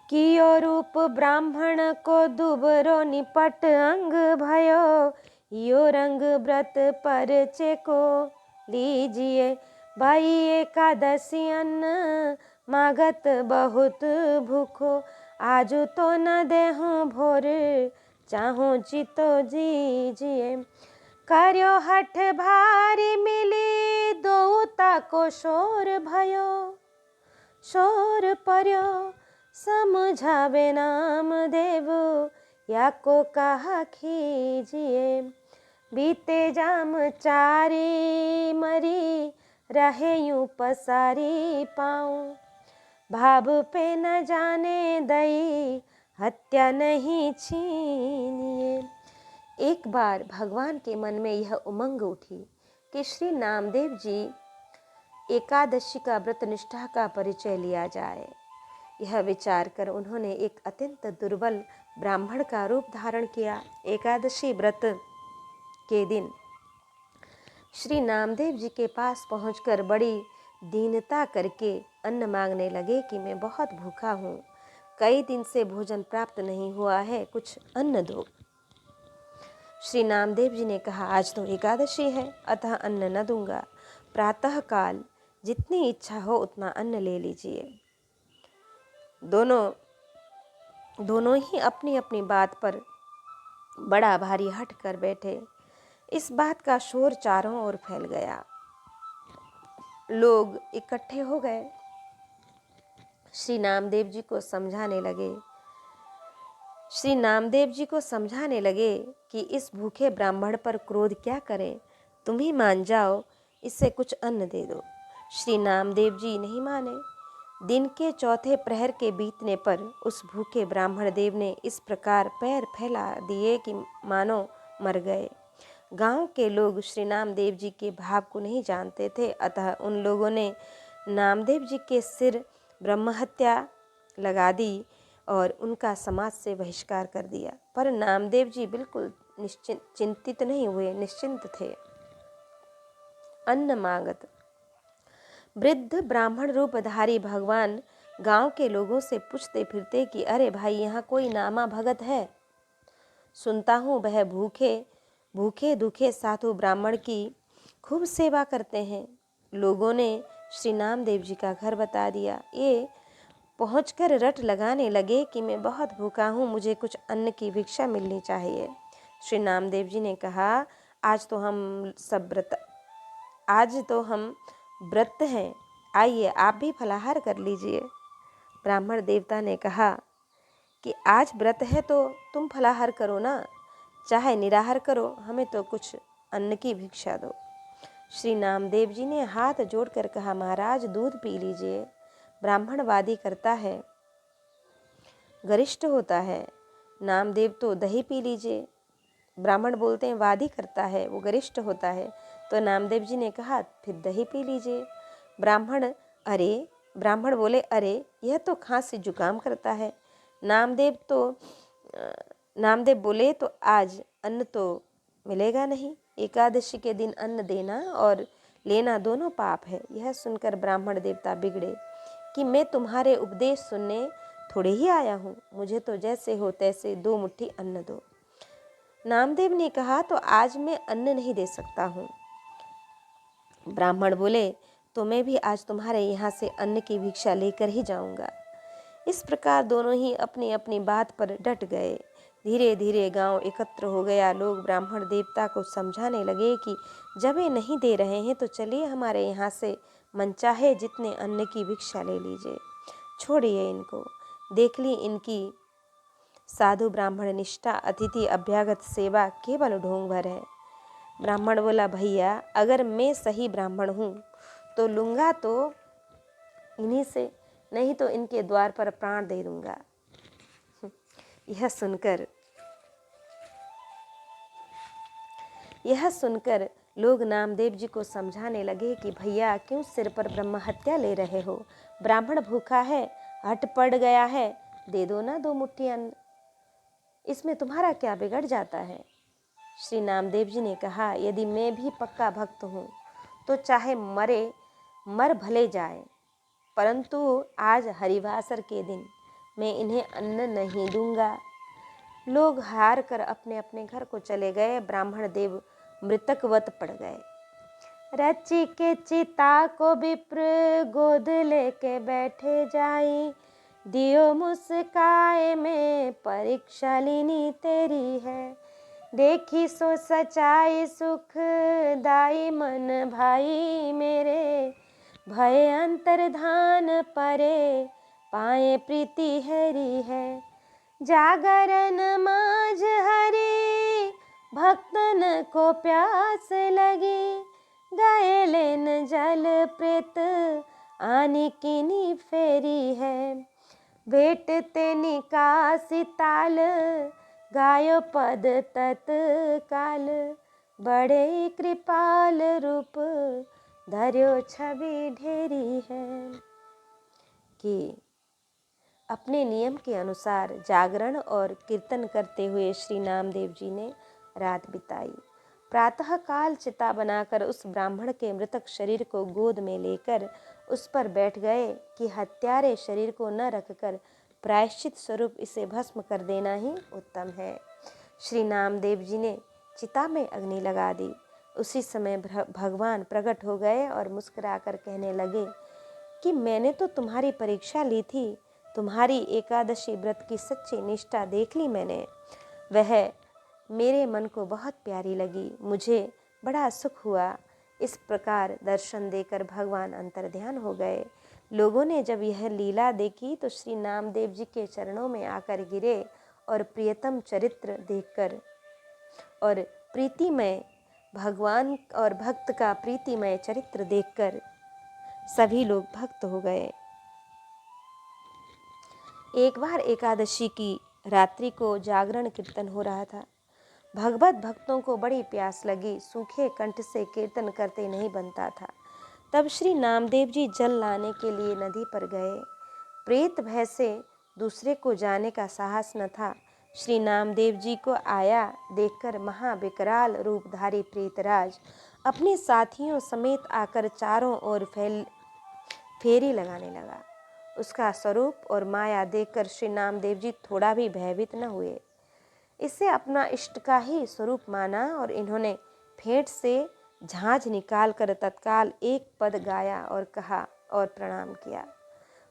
कियो रूप ब्राह्मण को दुबरो निपट अंग भयो, यो रंग व्रत पर चेको लीजिए भाई एकादशी अन्न मागत बहुत भूखो। आजू तो न देहूँ भोर चाहूँ चितो जीजिए। कार्यो हठ भारी मिली दोता को शोर भयो, शोर पर्यो समझावे नाम देव या को कहा खीजिए। बीते जाम चारी मरी रहे यूं पसारी पाऊं, भाव पे न जाने दई हत्या नहीं छीनिए। एक बार भगवान के मन में यह उमंग उठी कि श्री नामदेव जी एकादशी का व्रत निष्ठा का परिचय लिया जाए। यह विचार कर उन्होंने एक अत्यंत दुर्बल ब्राह्मण का रूप धारण किया। एकादशी व्रत के दिन श्री नामदेव जी के पास पहुंचकर बड़ी दीनता करके अन्न मांगने लगे कि मैं बहुत भूखा हूँ, कई दिन से भोजन प्राप्त नहीं हुआ है, कुछ अन्न दो। श्री नामदेव जी ने कहा, आज तो एकादशी है, अतः अन्न न दूंगा। प्रातः काल जितनी इच्छा हो उतना अन्न ले लीजिए। दोनों ही अपनी अपनी बात पर बड़ा भारी हट कर बैठे। इस बात का शोर चारों ओर फैल गया। लोग इकट्ठे हो गए, श्री नामदेव जी को समझाने लगे कि इस भूखे ब्राह्मण पर क्रोध क्या करें, तुम ही मान जाओ, इससे कुछ अन्न दे दो। श्री नामदेव जी नहीं माने। दिन के चौथे प्रहर के बीतने पर उस भूखे ब्राह्मण देव ने इस प्रकार पैर फैला दिए कि मानो मर गए। गांव के लोग श्री नामदेव जी के भाव को नहीं जानते थे, अतः उन लोगों ने नामदेव जी के सिर ब्रह्महत्या लगा दी और उनका समाज से बहिष्कार कर दिया। पर नामदेव जी बिल्कुल चिंतित नहीं हुए, निश्चिंत थे। अन्न मांगत वृद्ध ब्राह्मण रूपधारी भगवान गांव के लोगों से पूछते फिरते कि अरे भाई, यहाँ कोई नामा भगत है? सुनता हूँ वह भूखे दुखे साधु ब्राह्मण की खूब सेवा करते हैं। लोगों ने श्री नामदेव जी का घर बता दिया। ये पहुंचकर रट लगाने लगे कि मैं बहुत भूखा हूँ, मुझे कुछ अन्न की भिक्षा मिलनी चाहिए। श्री नामदेव जी ने कहा, आज तो हम व्रत हैं, आइए आप भी फलाहार कर लीजिए। ब्राह्मण देवता ने कहा कि आज व्रत है तो तुम फलाहार करो ना, चाहे निराहार करो, हमें तो कुछ अन्न की भिक्षा दो। श्री नामदेव जी ने हाथ जोड़कर कहा, महाराज दूध पी लीजिए। ब्राह्मण वादी करता है, गरिष्ठ होता है। नामदेव तो दही पी लीजिए। ब्राह्मण बोलते हैं वादी करता है, वो गरिष्ठ होता है। तो नामदेव जी ने कहा, फिर दही पी लीजिए। ब्राह्मण बोले, अरे यह तो खांसी जुकाम करता है। नामदेव बोले, तो आज अन्न तो मिलेगा नहीं। एकादशी के दिन अन्न देना और लेना दोनों पाप है। यह सुनकर ब्राह्मण देवता बिगड़े कि मैं तुम्हारे उपदेश सुनने थोड़े ही आया हूँ, मुझे तो जैसे हो तैसे 2 मुट्ठी अन्न दो। नामदेव ने कहा, तो आज मैं अन्न नहीं दे सकता हूँ। ब्राह्मण बोले, तो मैं भी आज तुम्हारे यहाँ से अन्न की भिक्षा लेकर ही जाऊँगा। इस प्रकार दोनों ही अपनी अपनी बात पर डट गए। धीरे धीरे गांव एकत्र हो गया। लोग ब्राह्मण देवता को समझाने लगे कि जब ये नहीं दे रहे हैं तो चलिए हमारे यहाँ से मनचाहे जितने अन्न की भिक्षा ले लीजिए, छोड़िए इनको। देख ली इनकी साधु ब्राह्मण निष्ठा, अतिथि अभ्यागत सेवा केवल ढोंग भर है। ब्राह्मण बोला, भैया अगर मैं सही ब्राह्मण हूँ तो लूँगा तो इन्हीं से, नहीं तो इनके द्वार पर प्राण दे दूँगा। यह सुनकर लोग नामदेव जी को समझाने लगे कि भैया क्यों सिर पर ब्रह्म हत्या ले रहे हो, ब्राह्मण भूखा है, हट पड़ गया है, दे दो ना 2 मुट्ठी अन्न, इसमें तुम्हारा क्या बिगड़ जाता है। श्री नामदेव जी ने कहा, यदि मैं भी पक्का भक्त हूँ तो चाहे मर भले जाए, परंतु आज हरिवासर के दिन मैं इन्हें अन्न नहीं दूंगा। लोग हार कर अपने अपने घर को चले गए। ब्राह्मण देव मृतकवत पड़ गए। रची के चिता को विप्र गोद लेके बैठे जाई, दियो मुस्काए में परीक्षा लीनी तेरी है, देखी सो सच्चाई सुख दाई मन भाई मेरे, भय अंतर्धान परे पाए प्रीति हरी है, जागरण माज हरी भक्तन को प्यास लगी, गए लेन जल प्रेत आनी किनी फेरी है, भेट ते निकासी ताल गायो पद तत्काल, बड़े कृपाल रूप धर्यो छवि ढेरी है। कि अपने नियम के अनुसार जागरण और कीर्तन करते हुए श्री नामदेव जी ने रात बिताई। प्रातः काल चिता बनाकर उस ब्राह्मण के मृतक शरीर को गोद में लेकर उस पर बैठ गए कि हत्यारे शरीर को न रखकर प्रायश्चित स्वरूप इसे भस्म कर देना ही उत्तम है। श्री नामदेव जी ने चिता में अग्नि लगा दी। उसी समय भगवान प्रकट हो गए और मुस्कुराकर कहने लगे कि मैंने तो तुम्हारी परीक्षा ली थी, तुम्हारी एकादशी व्रत की सच्ची निष्ठा देख ली मैंने, वह मेरे मन को बहुत प्यारी लगी, मुझे बड़ा सुख हुआ। इस प्रकार दर्शन देकर भगवान अंतर्ध्यान हो गए। लोगों ने जब यह लीला देखी तो श्री नामदेव जी के चरणों में आकर गिरे और प्रियतम चरित्र देखकर और प्रीतिमय भगवान और भक्त का प्रीतिमय चरित्र देखकर सभी लोग भक्त हो गए। एक बार एकादशी की रात्रि को जागरण कीर्तन हो रहा था। भगवत भक्तों को बड़ी प्यास लगी, सूखे कंठ से कीर्तन करते नहीं बनता था। तब श्री नामदेव जी जल लाने के लिए नदी पर गए। प्रेत भय से दूसरे को जाने का साहस न था। श्री नामदेव जी को आया देखकर महाविकराल रूपधारी प्रेतराज अपने साथियों समेत आकर चारों ओर फेरी लगाने लगा। उसका स्वरूप और माया देखकर श्री नामदेव जी थोड़ा भी भयभीत न हुए। इसे अपना इष्ट का ही स्वरूप माना और इन्होंने फेंट से झांझ निकालकर तत्काल एक पद गाया और कहा और प्रणाम किया।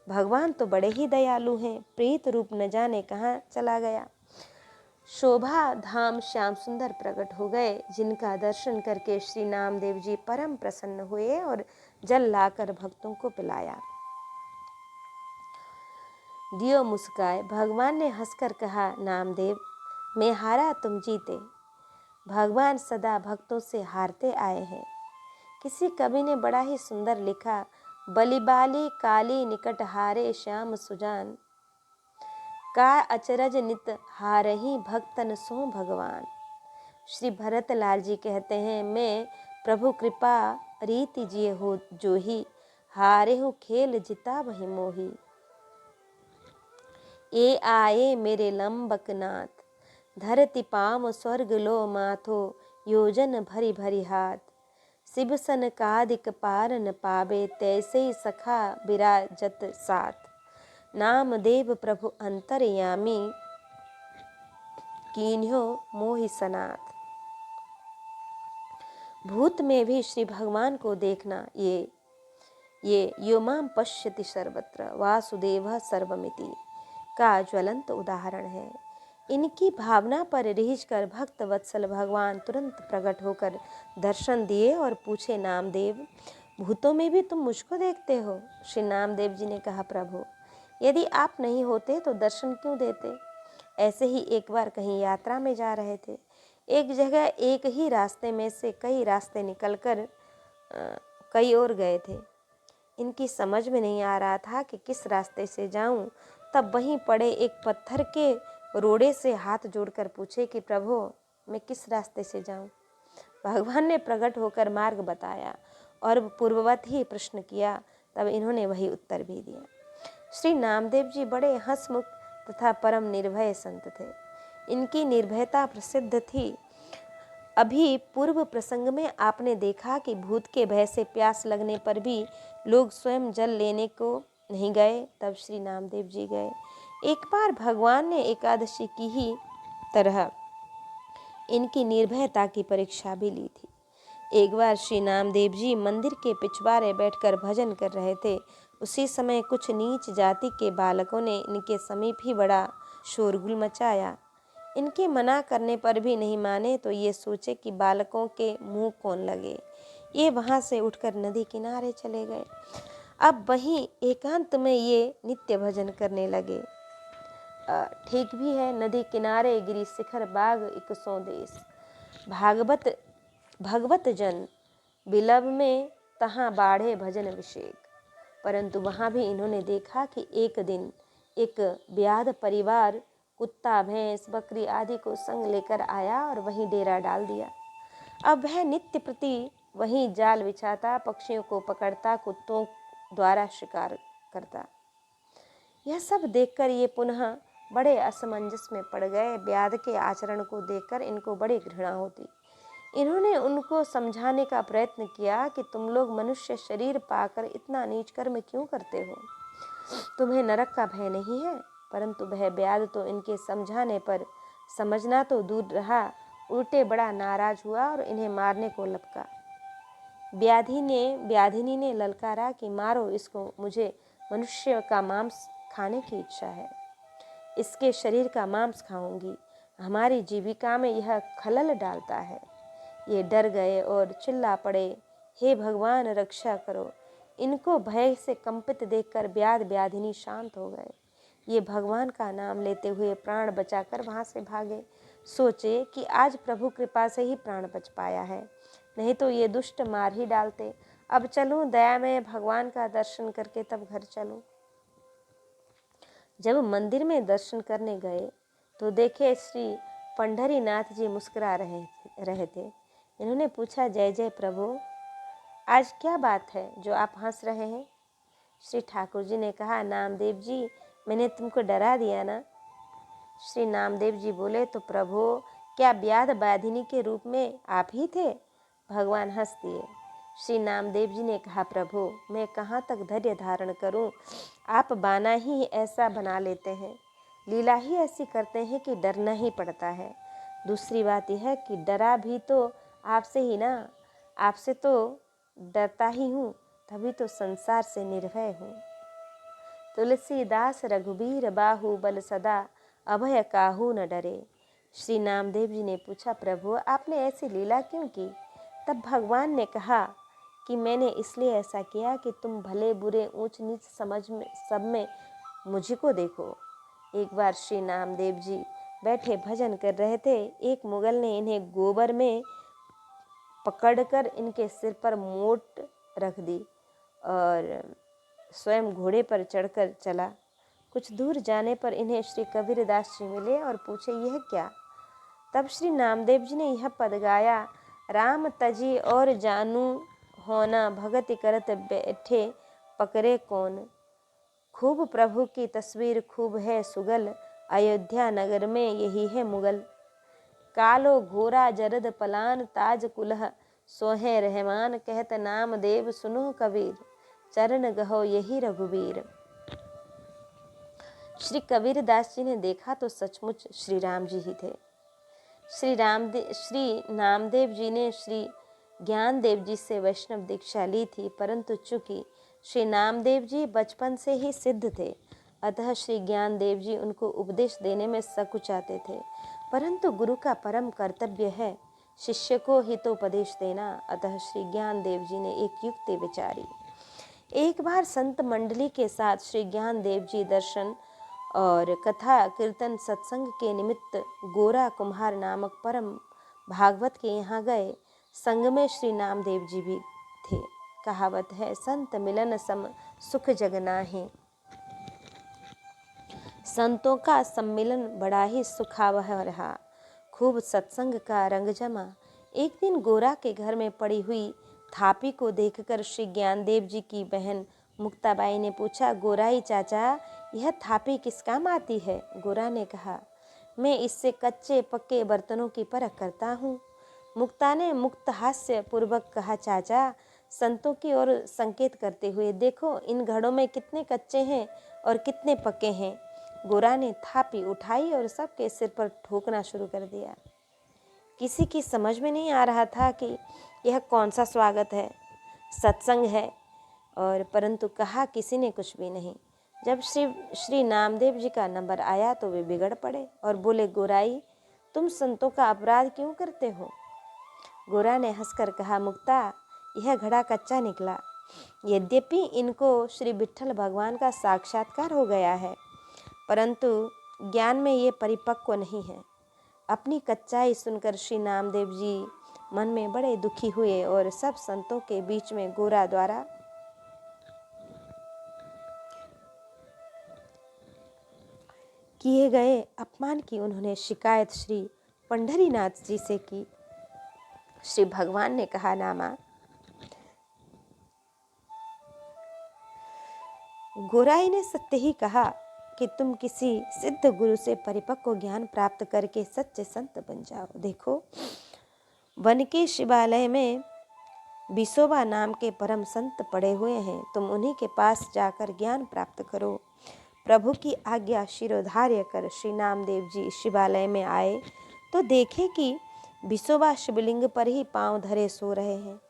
भगवान तो बड़े ही दयालु हैं, प्रेत रूप न जाने कहाँ चला गया। शोभा धाम श्याम सुंदर प्रकट हो गए, जिनका दर्शन करके श्री नामदेव जी परम प्रसन्न हुए और जल लाकर भक्तों को पिलाया। दियो मुस्काए। भगवान ने हंसकर कहा, नामदेव मैं हारा तुम जीते। भगवान सदा भक्तों से हारते आए हैं। किसी कवि ने बड़ा ही सुंदर लिखा, बलिबाली काली निकट हारे श्याम सुजान, का अचरज नित हारही भक्तन सो भगवान। श्री भरत लाल जी कहते हैं, मैं प्रभु कृपा रीति जिए हो जो ही, हारे हो खेल जिता वही मोही। ए आए मेरे लंबक नाथ, धरती पाम स्वर्ग लो माथो, योजन भरी भरी हाथ, शिवसन कादिक पार न पावे, तैसे सखा विराजत साथ। नामदेव प्रभु अंतर्यामी, कीन्हो मोहि सनाथ। भूत में भी श्री भगवान को देखना ये यो माम पश्यति सर्वत्र वासुदेव सर्वमिति का ज्वलंत उदाहरण है। इनकी भावना पर रीझ कर भक्त वत्सल भगवान तुरंत प्रकट होकर दर्शन दिए और पूछे, नामदेव भूतों में भी तुम मुझको देखते हो? श्री नामदेव जी ने कहा, प्रभु यदि आप नहीं होते तो दर्शन क्यों देते। ऐसे ही एक बार कहीं यात्रा में जा रहे थे। एक जगह एक ही रास्ते में से कई रास्ते निकलकर कई और गए थे। इनकी समझ में नहीं आ रहा था कि किस रास्ते से जाऊं। तब वहीं पड़े एक पत्थर के रोड़े से हाथ जोड़कर पूछे कि प्रभु मैं किस रास्ते से जाऊं। भगवान ने प्रकट होकर मार्ग बताया और पूर्ववत ही प्रश्न किया, तब इन्होंने वही उत्तर भी दिया। श्री नामदेव जी बड़े हंसमुख तथा परम निर्भय संत थे। इनकी निर्भयता प्रसिद्ध थी। अभी पूर्व प्रसंग में आपने देखा कि भूत के भय से प्यास लगने पर भी लोग स्वयं जल लेने को नहीं गए, तब श्री नामदेव जी गए। एक बार भगवान ने एकादशी की ही तरह इनकी निर्भयता की परीक्षा भी ली थी। एक बार श्री नामदेव जी मंदिर के पिछवाड़े बैठकर भजन कर रहे थे। उसी समय कुछ नीच जाति के बालकों ने इनके समीप ही बड़ा शोरगुल मचाया। इनके मना करने पर भी नहीं माने तो ये सोचे कि बालकों के मुंह कौन लगे। ये वहां से उठकर नदी किनारे चले गए। अब वहीं एकांत में ये नित्य भजन करने लगे। ठीक भी है, नदी किनारे गिरी शिखर बाग इकसों देश, भगवत जन बिलब में तहाँ बाढ़े भजन अभिषेक। परंतु वहाँ भी इन्होंने देखा कि एक दिन एक ब्याध परिवार कुत्ता, भैंस, बकरी आदि को संग लेकर आया और वहीं डेरा डाल दिया। अब वह नित्य प्रति वहीं जाल बिछाता, पक्षियों को पकड़ता, कुत्तों द्वारा शिकार करता। यह सब देखकर ये पुनः बड़े असमंजस में पड़ गए। ब्याध के आचरण को देखकर इनको बड़ी घृणा होती। इन्होंने उनको समझाने का प्रयत्न किया कि तुम लोग मनुष्य शरीर पाकर इतना नीच कर्म क्यों करते हो? तुम्हें नरक का भय नहीं है? परंतु वह ब्याध तो इनके समझाने पर समझना तो दूर रहा, उल्टे बड़ा नाराज हुआ और इन्हें मारने को लपका। ब्याधिनी ने ललकारा कि मारो इसको, मुझे मनुष्य का मांस खाने की इच्छा है। इसके शरीर का मांस खाऊंगी, हमारी जीविका में यह खलल डालता है। ये डर गए और चिल्ला पड़े, हे भगवान रक्षा करो। इनको भय से कंपित देखकर ब्याध ब्याधिनी शांत हो गए। ये भगवान का नाम लेते हुए प्राण बचाकर वहाँ से भागे। सोचे कि आज प्रभु कृपा से ही प्राण बच पाया है, नहीं तो ये दुष्ट मार ही डालते। अब चलूं दयामय भगवान का दर्शन करके तब घर चलूं। जब मंदिर में दर्शन करने गए तो देखे श्री पंढरीनाथ जी मुस्कुरा रहे थे। इन्होंने पूछा, जय जय प्रभु, आज क्या बात है जो आप हंस रहे हैं? श्री ठाकुर जी ने कहा, नामदेव जी, मैंने तुमको डरा दिया ना? श्री नामदेव जी बोले, तो प्रभु क्या ब्याध ब्याधिनी के रूप में आप ही थे? भगवान हंस दिए। श्री नामदेव जी ने कहा, प्रभु मैं कहाँ तक धैर्य धारण करूं? आप बाना ही ऐसा बना लेते हैं, लीला ही ऐसी करते हैं कि डरना ही पड़ता है। दूसरी बात यह है कि डरा भी तो आपसे ही ना, आपसे तो डरता ही हूँ, तभी तो संसार से निर्भय हूँ। तुलसीदास रघुबीर बाहुबल सदा, अभय काहू न डरे। श्री नामदेव जी ने पूछा, प्रभु आपने ऐसी लीला क्यों की? तब भगवान ने कहा कि मैंने इसलिए ऐसा किया कि तुम भले बुरे ऊंच नीच समझ में सब में मुझी को देखो। एक बार श्री नामदेव जी बैठे भजन कर रहे थे। एक मुगल ने इन्हें गोबर में पकड़कर इनके सिर पर मोट रख दी और स्वयं घोड़े पर चढ़कर चला। कुछ दूर जाने पर इन्हें श्री कबीरदास जी मिले और पूछे, यह क्या? तब श्री नामदेव जी ने यह पद गाया, राम तजी और जानू होना, भगति करत बैठे पकड़े कौन। खूब प्रभु की तस्वीर खूब है सुगल, अयोध्या नगर में यही है मुगल। कालो घोरा जरद पलान, ताज कुलह सोहे रहमान, कहत नाम देव सुनो कबीर, चरण गहो यही रघुबीर। श्री कबीरदास जी ने देखा तो सचमुच श्री राम जी ही थे। श्री नामदेव जी ने श्री ज्ञानदेव जी से वैष्णव दीक्षा ली थी, परंतु चूंकि श्री नामदेव जी बचपन से ही सिद्ध थे, अतः श्री ज्ञानदेव जी उनको उपदेश देने में सकुचाते थे। परंतु गुरु का परम कर्तव्य है शिष्य को हितोपदेश देना, अतः श्री ज्ञानदेव जी ने एक युक्ति विचारी। एक बार संत मंडली के साथ श्री ज्ञानदेव जी दर्शन और कथा कीर्तन सत्संग के निमित्त गोरा कुम्हार नामक परम भागवत के यहाँ गए। संग में श्री नामदेव जी भी थे। कहावत है, संत मिलन सम सुख जग नाहि। संतों का सम्मिलन बड़ा ही सुखावह रहा। खूब सत्संग का रंग जमा। एक दिन गोरा के घर में पड़ी हुई थापी को देखकर श्री ज्ञानदेव जी की बहन मुक्ताबाई ने पूछा, गोराई चाचा, यह थापी किस काम आती है? गोरा ने कहा, मैं इससे कच्चे पक्के बर्तनों की परख करता हूँ। मुक्ता ने मुक्त हास्य पूर्वक कहा, चाचा, संतों की ओर संकेत करते हुए, देखो इन घड़ों में कितने कच्चे हैं और कितने पक्के हैं। गोरा ने थापी उठाई और सबके सिर पर ठोकना शुरू कर दिया। किसी की समझ में नहीं आ रहा था कि यह कौन सा स्वागत है, सत्संग है, और परंतु कहा किसी ने कुछ भी नहीं। जब श्री नामदेव जी का नंबर आया तो वे बिगड़ पड़े और बोले, गोराई, तुम संतों का अपराध क्यों करते हो? गोरा ने हंसकर कहा, मुक्ता, यह घड़ा कच्चा निकला। यद्यपि इनको श्री विट्ठल भगवान का साक्षात्कार हो गया है, परंतु ज्ञान में ये परिपक्व नहीं है। अपनी कच्चाई सुनकर श्री नामदेव जी मन में बड़े दुखी हुए और सब संतों के बीच में गोरा द्वारा किए गए अपमान की उन्होंने शिकायत श्री पंढरीनाथ जी से की। श्री भगवान ने कहा, नामा, गोराई ने सत्य ही कहा कि तुम किसी सिद्ध गुरु से परिपक्व ज्ञान प्राप्त करके सच्चे संत बन जाओ। देखो, वन के शिवालय में विसोबा नाम के परम संत पड़े हुए हैं, तुम उन्हीं के पास जाकर ज्ञान प्राप्त करो। प्रभु की आज्ञा शिरोधार्य कर श्री नामदेव जी शिवालय में आए तो देखे कि विसोबा शिवलिंग पर ही पांव धरे सो रहे हैं।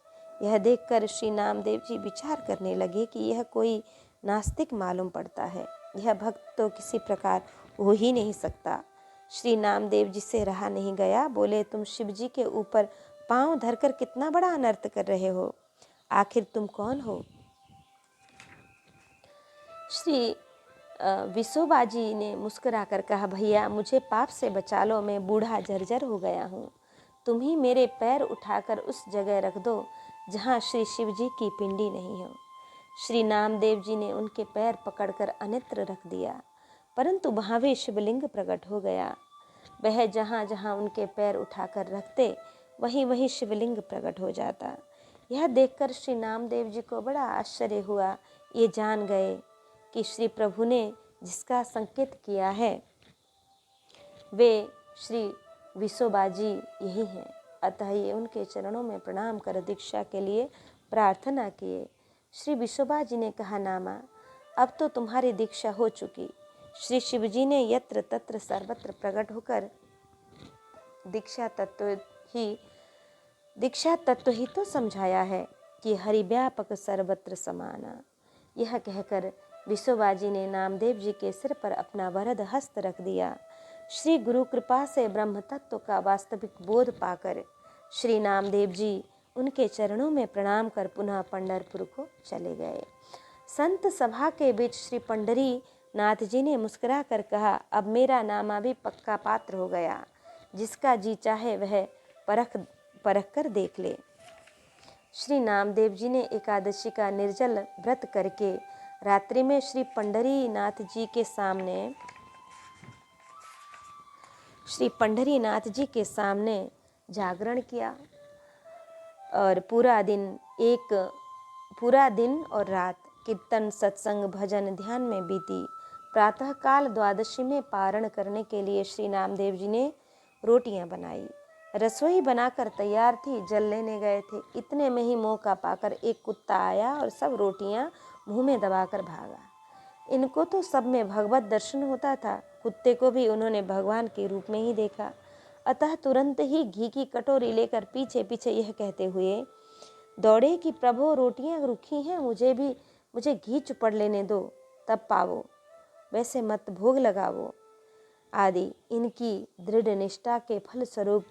यह देखकर श्री नामदेव जी विचार करने लगे कि यह कोई नास्तिक मालूम पड़ता है, यह भक्त तो किसी प्रकार हो ही नहीं सकता। श्री नामदेव जी से रहा नहीं गया, बोले, तुम शिव जी के ऊपर पांव धरकर कितना बड़ा अनर्थ कर रहे हो, आखिर तुम कौन हो? श्री विसोबा जी ने मुस्कुराकर कहा, भैया, मुझे पाप से बचा लो, मैं बूढ़ा जर्जर हो गया हूँ। तुम ही मेरे पैर उठाकर उस जगह रख दो जहाँ श्री शिव जी की पिंडी नहीं हो। श्री नामदेव जी ने उनके पैर पकड़कर अन्यत्र रख दिया, परंतु वहाँ भी शिवलिंग प्रकट हो गया। वह जहाँ जहाँ उनके पैर उठाकर रखते वहीं वहीं शिवलिंग प्रकट हो जाता। यह देखकर श्री नामदेव जी को बड़ा आश्चर्य हुआ। ये जान गए कि श्री प्रभु ने जिसका संकेत किया है वे श्री विसोबा जी यही हैं। अतः ये उनके चरणों में प्रणाम कर दीक्षा के लिए प्रार्थना किए। श्री विसोबा जी ने कहा, नामा, अब तो तुम्हारी दीक्षा हो चुकी। श्री शिव जी ने यत्र तत्र सर्वत्र प्रकट होकर दीक्षा तत्व ही तो समझाया है कि हरि व्यापक सर्वत्र समाना। यह कहकर विसोबा जी ने नामदेव जी के सिर पर अपना वरद हस्त रख दिया। श्री गुरु कृपा से ब्रह्म तत्व का वास्तविक बोध पाकर श्री नामदेव जी उनके चरणों में प्रणाम कर पुनः पंढरपुर को चले गए। संत सभा के बीच श्री पंढरी नाथ जी ने मुस्कुरा कर कहा, अब मेरा नामा भी पक्का पात्र हो गया, जिसका जी चाहे वह परख कर देख ले। श्री नामदेव जी ने एकादशी का निर्जल व्रत करके रात्रि में श्री पंढरी नाथ जी के सामने जागरण किया और पूरा दिन और रात कीर्तन, सत्संग, भजन, ध्यान में बीती। प्रातःकाल द्वादशी में पारण करने के लिए श्री नामदेव जी ने रोटियां बनाई। रसोई बनाकर तैयार थी, जल लेने गए थे। इतने में ही मौका पाकर एक कुत्ता आया और सब रोटियां मुंह में दबाकर भागा। इनको तो सब में भगवत दर्शन होता था, कुत्ते को भी उन्होंने भगवान के रूप में ही देखा। अतः तुरंत ही घी की कटोरी लेकर पीछे पीछे यह कहते हुए दौड़े कि प्रभु, रोटियां रूखी हैं, मुझे घी चुपड़ लेने दो, तब पावो, वैसे मत भोग लगावो आदि। इनकी दृढ़ निष्ठा के फल स्वरूप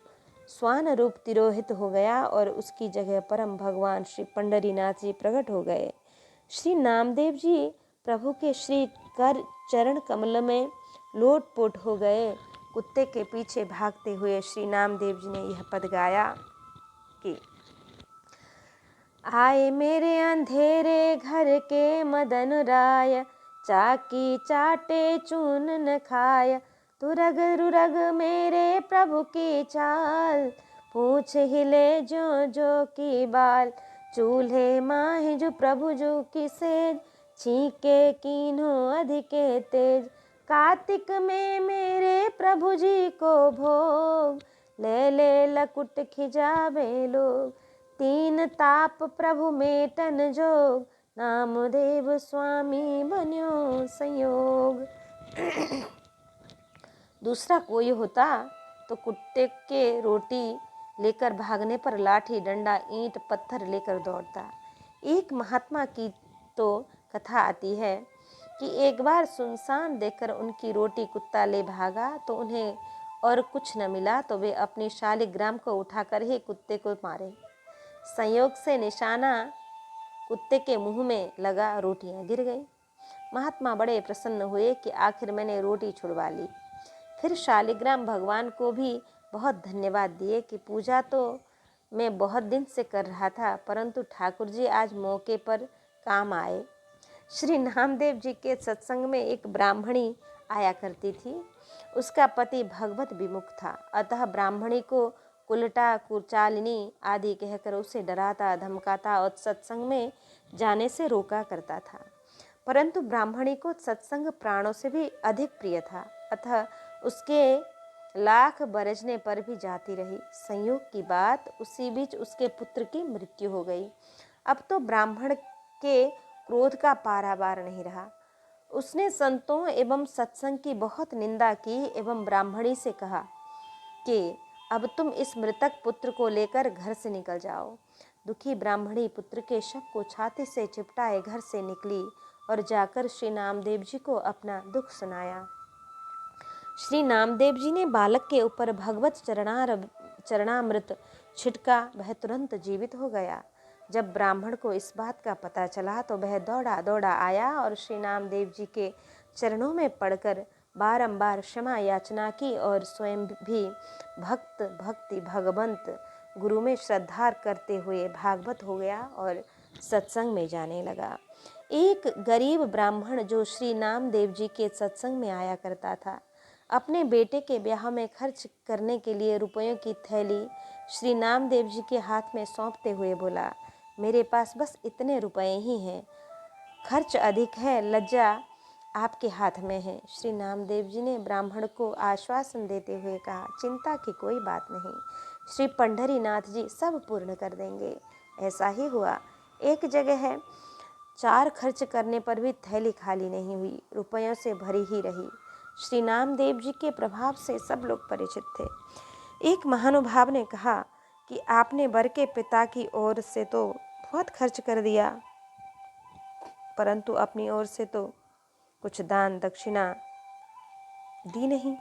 स्वान रूप तिरोहित हो गया और उसकी जगह परम भगवान श्री पंढरीनाथ जी प्रकट हो गए। श्री नामदेव जी प्रभु के श्री कर चरण कमल में लोटपोट हो गए। कुत्ते के पीछे भागते हुए श्री नामदेव जी ने यह पद गाया कि आए मेरे अंधेरे घर के मदन राय, चाकी चाटे चून न खाय, तुरग रुरग मेरे प्रभु की चाल, पूछ हिले जो जो की बाल, चूल्हे माहे जो प्रभु जो की सेज, छीके कीन्हो अधिके तेज, कार्तिक में मेरे प्रभु जी को भोग, ले लकुट खिजावे लोग, तीन ताप प्रभु मेटन जोग, नामदेव स्वामी बन्यो संयोग। दूसरा कोई होता तो कुत्ते के रोटी लेकर भागने पर लाठी डंडा ईंट पत्थर लेकर दौड़ता। एक महात्मा की तो कथा आती है कि एक बार सुनसान देखकर उनकी रोटी कुत्ता ले भागा तो उन्हें और कुछ न मिला तो वे अपनी शालिग्राम को उठाकर ही कुत्ते को मारे। संयोग से निशाना कुत्ते के मुंह में लगा, रोटियां गिर गई। महात्मा बड़े प्रसन्न हुए कि आखिर मैंने रोटी छुड़वा ली। फिर शालिग्राम भगवान को भी बहुत धन्यवाद दिए कि पूजा तो मैं बहुत दिन से कर रहा था, परंतु ठाकुर जी आज मौके पर काम आए। श्री नामदेव जी के सत्संग में एक ब्राह्मणी आया करती थी। उसका पति भगवत विमुख था, अतः ब्राह्मणी को कुलटा कुचालिनी आदि कहकर उसे डराता धमकाता और सत्संग में जाने से रोका करता था। परंतु ब्राह्मणी को सत्संग प्राणों से भी अधिक प्रिय था, अतः उसके लाख बरसने पर भी जाती रही। संयोग की बात, उसी बीच उसके पुत्र की मृत्यु हो गई। अब तो ब्राह्मण के क्रोध का पारावार नहीं रहा। उसने संतों एवं सत्संग की बहुत निंदा की एवं ब्राह्मणी से कहा कि अब तुम इस मृतक पुत्र को लेकर घर से निकल जाओ। दुखी ब्राह्मणी पुत्र के शव को छाती से चिपटाए घर से निकली और जाकर श्री नामदेव जी को अपना दुख सुनाया। श्री नामदेव जी ने बालक के ऊपर भगवत चरणामृत छिटका, वह तुरंत जीवित हो गया। जब ब्राह्मण को इस बात का पता चला तो वह दौड़ा दौड़ा आया और श्री नामदेव जी के चरणों में पड़कर बारंबार क्षमा याचना की और स्वयं भी भक्ति भगवंत गुरु में श्रद्धा करते हुए भागवत हो गया और सत्संग में जाने लगा। एक गरीब ब्राह्मण जो श्री नामदेव जी के सत्संग में आया करता था, अपने बेटे के ब्याह में खर्च करने के लिए रुपयों की थैली श्री नामदेव जी के हाथ में सौंपते हुए बोला, मेरे पास बस इतने रुपए ही हैं, खर्च अधिक है, लज्जा आपके हाथ में है। श्री नामदेव जी ने ब्राह्मण को आश्वासन देते हुए कहा, चिंता की कोई बात नहीं, श्री पंढरीनाथ जी सब पूर्ण कर देंगे। ऐसा ही हुआ। एक जगह है, 4 खर्च करने पर भी थैली खाली नहीं हुई, रुपयों से भरी ही रही। श्री नामदेव जी के प्रभाव से सब लोग परिचित थे। एक महानुभाव ने कहा कि आपने वर के पिता की ओर से तो बहुत खर्च कर दिया, परंतु अपनी ओर से तो कुछ दान दक्षिणा दी नहीं।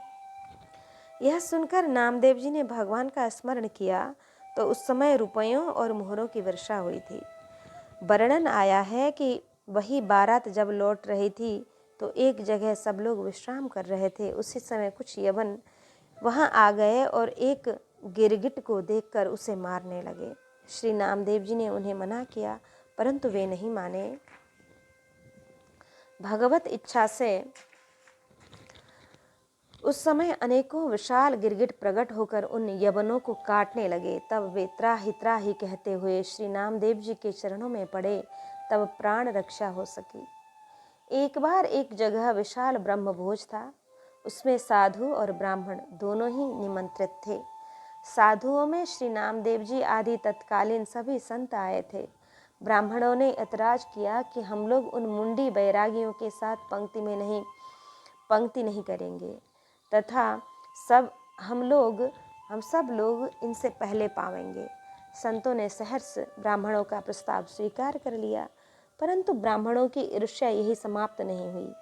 यह सुनकर नामदेव जी ने भगवान का स्मरण किया तो उस समय रुपयों और मोहरों की वर्षा हुई थी। वर्णन आया है कि वही बारात जब लौट रही थी तो एक जगह सब लोग विश्राम कर रहे थे। उसी समय कुछ यवन वहां आ गए और एक गिरगिट को देखकर उसे मारने लगे। श्री नामदेव जी ने उन्हें मना किया, परंतु वे नहीं माने। भगवत इच्छा से उस समय अनेकों विशाल गिरगिट प्रकट होकर उन यवनों को काटने लगे। तब वे त्राहि त्राहि कहते हुए श्री नामदेव जी के चरणों में पड़े, तब प्राण रक्षा हो सकी। एक बार एक जगह विशाल ब्रह्मभोज था। उसमें साधु और ब्राह्मण दोनों ही निमंत्रित थे। साधुओं में श्री नामदेव जी आदि तत्कालीन सभी संत आए थे। ब्राह्मणों ने ऐतराज किया कि हम लोग उन मुंडी बैरागियों के साथ पंक्ति नहीं करेंगे तथा हम सब लोग इनसे पहले पावेंगे। संतों ने सहर्ष ब्राह्मणों का प्रस्ताव स्वीकार कर लिया, परंतु ब्राह्मणों की ईर्ष्या यही समाप्त नहीं हुई।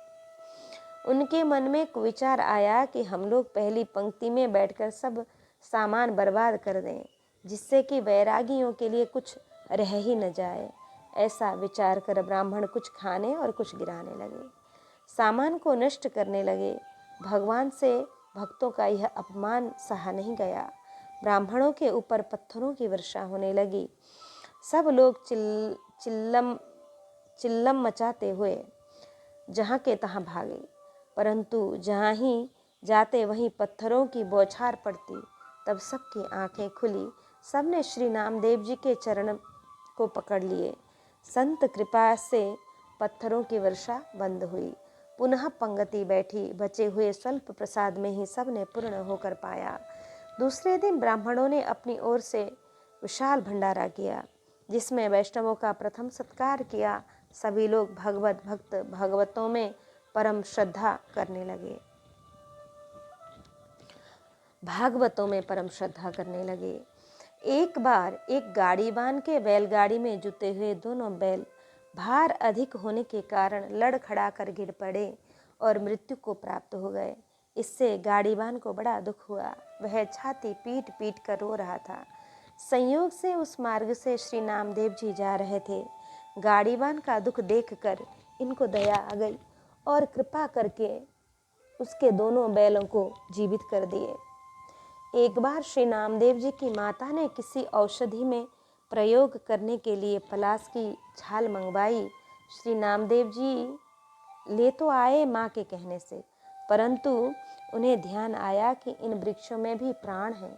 उनके मन में विचार आया कि हम लोग पहली पंक्ति में बैठकर सब सामान बर्बाद कर दें, जिससे कि वैरागियों के लिए कुछ रह ही न जाए। ऐसा विचार कर ब्राह्मण कुछ खाने और कुछ गिराने लगे, सामान को नष्ट करने लगे। भगवान से भक्तों का यह अपमान सहा नहीं गया। ब्राह्मणों के ऊपर पत्थरों की वर्षा होने लगी। सब लोग चिल्लम मचाते हुए जहाँ के तहाँ भागे, परंतु जहाँ ही जाते वहीं पत्थरों की बौछार पड़ती। तब सबकी आंखें खुली सबने श्री नामदेव जी के चरण को पकड़ लिए। संत कृपा से पत्थरों की वर्षा बंद हुई। पुनः पंक्ति बैठी। बचे हुए स्वल्प प्रसाद में ही सबने पूर्ण होकर पाया। दूसरे दिन ब्राह्मणों ने अपनी ओर से विशाल भंडारा किया, जिसमें वैष्णवों का प्रथम सत्कार किया। सभी लोग भगवत भक्त भागवतों में परम श्रद्धा करने लगे। एक बार एक गाड़ी बांध के बैलगाड़ी में जुते हुए दोनों बैल भार अधिक होने के कारण लड़खड़ा कर गिर पड़े और मृत्यु को प्राप्त हो गए। इससे गाड़ीबान को बड़ा दुख हुआ। वह छाती पीट पीट कर रो रहा था। संयोग से उस मार्ग से श्री नामदेव जी जा रहे थे। गाड़ीबान का दुख देखकर इनको दया आ गई और कृपा करके उसके दोनों बैलों को जीवित कर दिए। एक बार श्री नामदेव जी की माता ने किसी औषधि में प्रयोग करने के लिए पलाश की छाल मंगवाई। श्री नामदेव जी ले तो आए माँ के कहने से, परंतु उन्हें ध्यान आया कि इन वृक्षों में भी प्राण है,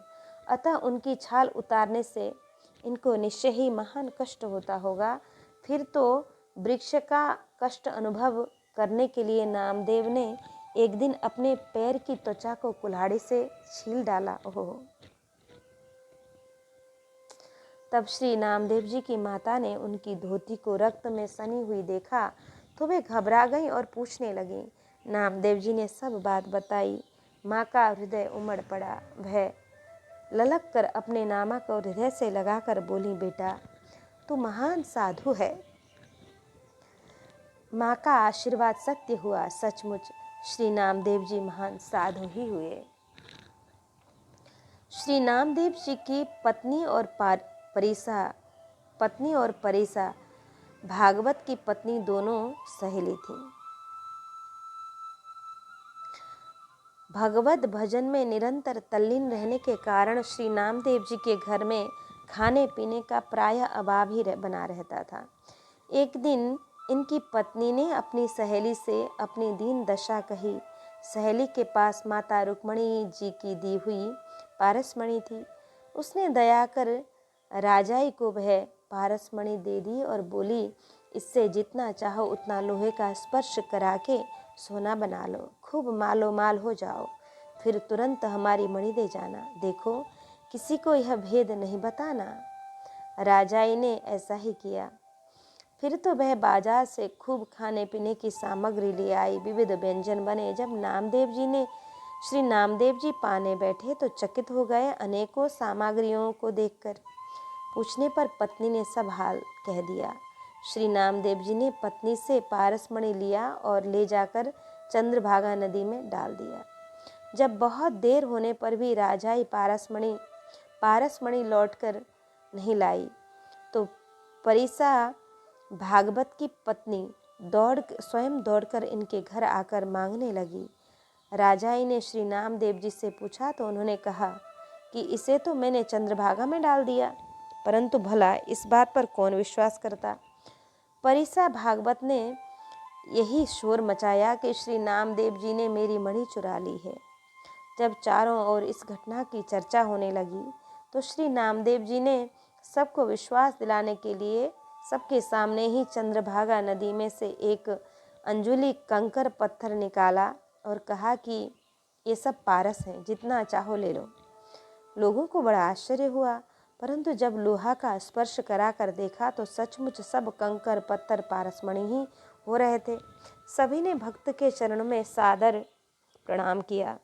अतः उनकी छाल उतारने से इनको निश्चय ही महान कष्ट होता होगा। फिर तो वृक्ष का कष्ट अनुभव करने के लिए नामदेव ने एक दिन अपने पैर की त्वचा को कुल्हाड़ी से छील डाला। ओहो! तब श्री नामदेव जी की माता ने उनकी धोती को रक्त में सनी हुई देखा तो वे घबरा गईं और पूछने लगीं। नामदेव जी ने सब बात बताई। माँ का हृदय उमड़ पड़ा। वह ललक कर अपने नामा को हृदय से लगाकर बोली, बेटा तू महान साधु है। माँ का आशीर्वाद सत्य हुआ। सचमुच श्री नामदेव जी महान साधु ही हुए। श्री नामदेव जी की पत्नी और परीसा भागवत की पत्नी दोनों सहेली थीं। भगवत भजन में निरंतर तल्लीन रहने के कारण श्री नामदेव जी के घर में खाने पीने का प्रायः अभाव ही बना रहता था। एक दिन इनकी पत्नी ने अपनी सहेली से अपनी दीन दशा कही। सहेली के पास माता रुक्मणी जी की दी हुई पारसमणि थी। उसने दया कर राजाई को वह पारसमणि दे दी और बोली, इससे जितना चाहो उतना लोहे का स्पर्श करा के सोना बना लो, खूब मालो माल हो जाओ, फिर तुरंत हमारी मणि दे जाना। देखो किसी को यह भेद नहीं बताना। राजाई ने ऐसा ही किया। फिर तो वह बाजार से खूब खाने पीने की सामग्री ले आई। विविध व्यंजन बने। जब श्री नामदेव जी पाने बैठे तो चकित हो गए अनेकों सामग्रियों को देखकर। पूछने पर पत्नी ने सब हाल कह दिया। श्री नामदेव जी ने पत्नी से पारसमणि लिया और ले जाकर चंद्रभागा नदी में डाल दिया। जब बहुत देर होने पर भी राजाई पारसमणि लौटकर नहीं लाई तो परीसा भागवत की पत्नी स्वयं दौड़कर इनके घर आकर मांगने लगी। राजाई ने श्री नामदेव जी से पूछा तो उन्होंने कहा कि इसे तो मैंने चंद्रभागा में डाल दिया, परंतु भला इस बात पर कौन विश्वास करता। परीसा भागवत ने यही शोर मचाया कि श्री नामदेव जी ने मेरी मणि चुरा ली है। जब चारों ओर इस घटना की चर्चा होने लगी तो श्री नामदेव जी ने सबको विश्वास दिलाने के लिए सबके सामने ही चंद्रभागा नदी में से एक अंजुली कंकर पत्थर निकाला और कहा कि ये सब पारस हैं, जितना चाहो ले लो। लोगों को बड़ा आश्चर्य हुआ, परंतु जब लोहा का स्पर्श करा कर देखा तो सचमुच सब कंकर पत्थर पारसमणि ही हो रहे थे। सभी ने भक्त के चरणों में सादर प्रणाम किया।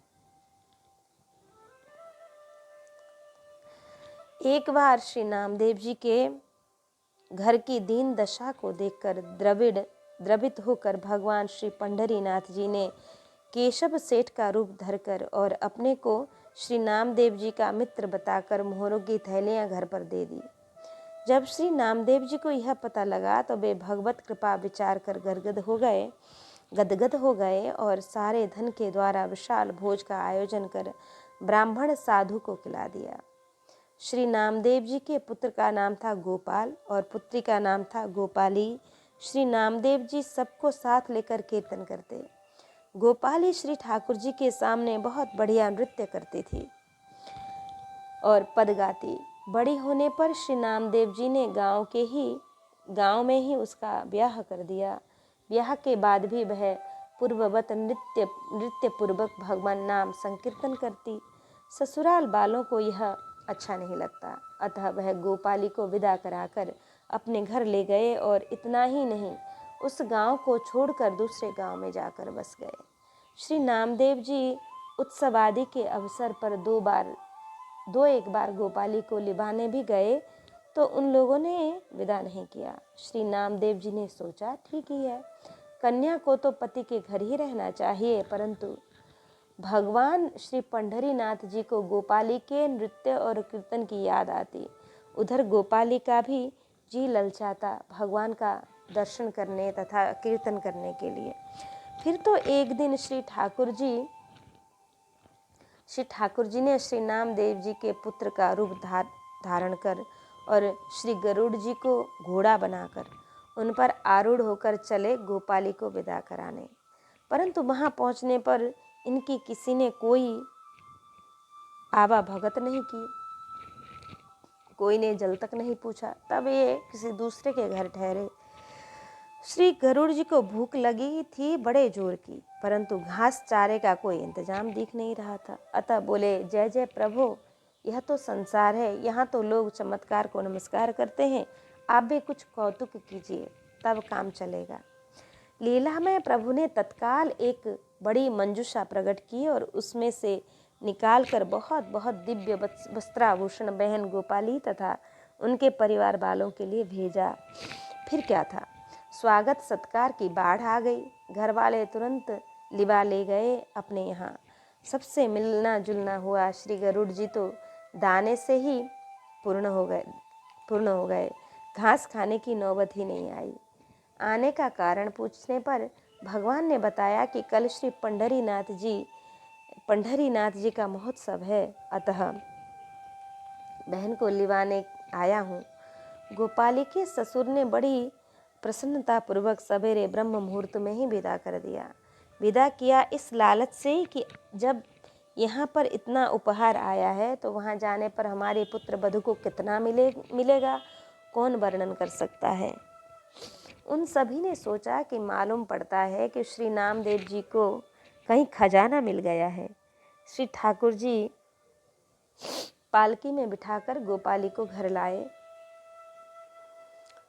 एक बार श्री नामदेव जी के घर की दीन दशा को देखकर द्रवित होकर भगवान श्री पंढरीनाथ जी ने केशव सेठ का रूप धरकर और अपने को श्री नामदेव जी का मित्र बताकर मोहरों की थैलियां घर पर दे दी। जब श्री नामदेव जी को यह पता लगा तो वे भगवत कृपा विचार कर गदगद हो गए और सारे धन के द्वारा विशाल भोज का आयोजन कर ब्राह्मण साधु को खिला दिया। श्री नामदेव जी के पुत्र का नाम था गोपाल और पुत्री का नाम था गोपाली। श्री नामदेव जी सबको साथ लेकर कीर्तन करते। गोपाली श्री ठाकुर जी के सामने बहुत बढ़िया नृत्य करती थी और पद गाती। बड़ी होने पर श्री नामदेव जी ने गांव में ही उसका ब्याह कर दिया। ब्याह के बाद भी वह पूर्ववत नृत्य पूर्वक भगवान नाम संकीर्तन करती। ससुराल वालों को यह अच्छा नहीं लगता, अतः वह गोपाली को विदा कराकर अपने घर ले गए और इतना ही नहीं, उस गांव को छोड़कर दूसरे गांव में जाकर बस गए। श्री नामदेव जी उत्सव आदि के अवसर पर दो एक बार गोपाली को लिभाने भी गए तो उन लोगों ने विदा नहीं किया। श्री नामदेव जी ने सोचा, ठीक ही है, कन्या को तो पति के घर ही रहना चाहिए, परंतु भगवान श्री पंढरीनाथ जी को गोपाली के नृत्य और कीर्तन की याद आती। उधर गोपाली का भी जी ललचाता भगवान का दर्शन करने तथा कीर्तन करने के लिए। फिर तो एक दिन श्री ठाकुर जी ने श्री नामदेव जी के पुत्र का रूप धारण कर और श्री गरुड़ जी को घोड़ा बनाकर उन पर आरूढ़ होकर चले गोपाली को विदा कराने। परंतु वहां पहुंचने पर इनकी किसी ने कोई आवा भगत नहीं की, कोई ने जल तक नहीं पूछा। तब ये किसी दूसरे के घर ठहरे। श्री गरुड़ जी को भूख लगी थी बड़े जोर की, परंतु घास चारे का कोई इंतजाम दिख नहीं रहा था। अतः बोले, जय जय प्रभु, यह तो संसार है, यहाँ तो लोग चमत्कार को नमस्कार करते हैं, आप भी कुछ कौतुक कीजिए, तब काम चलेगा। लीला में प्रभु ने तत्काल एक बड़ी मंजूषा प्रकट की और उसमें से निकालकर बहुत बहुत दिव्य वस्त्राभूषण बहन गोपाली तथा उनके परिवार वालों के लिए भेजा। फिर क्या था, स्वागत सत्कार की बाढ़ आ गई। घर वाले तुरंत लिवा ले गए अपने यहाँ। सबसे मिलना जुलना हुआ। श्री गरुड़ जी तो दाने से ही पूर्ण हो गए। घास खाने की नौबत ही नहीं आई। आने का कारण पूछने पर भगवान ने बताया कि कल श्री पंढरीनाथ जी का महोत्सव है, अतः बहन को लिवाने आया हूँ। गोपाली के ससुर ने बड़ी प्रसन्नता पूर्वक सवेरे ब्रह्म मुहूर्त में ही विदा किया इस लालच से कि जब यहाँ पर इतना उपहार आया है तो वहाँ जाने पर हमारे पुत्र वधू को कितना मिलेगा, कौन वर्णन कर सकता है। उन सभी ने सोचा कि मालूम पड़ता है कि श्री नामदेव जी को कहीं खजाना मिल गया है। श्री ठाकुर जी पालकी में बिठाकर गोपाली को घर लाए।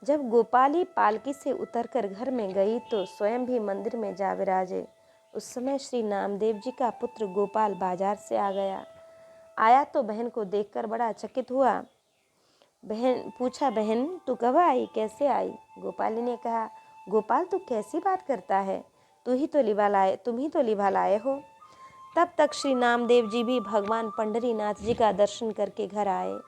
जब गोपाली पालकी से उतरकर घर में गई तो स्वयं भी मंदिर में जा विराजे। उस समय श्री नामदेव जी का पुत्र गोपाल बाजार से आया तो बहन को देखकर बड़ा चकित हुआ। बहन तू कब आई, कैसे आई? गोपाली ने कहा, गोपाल तू कैसी बात करता है, तुम ही तो लिवा लाए हो। तब तक श्री नामदेव जी भी भगवान पंढरीनाथ जी का दर्शन करके घर आए।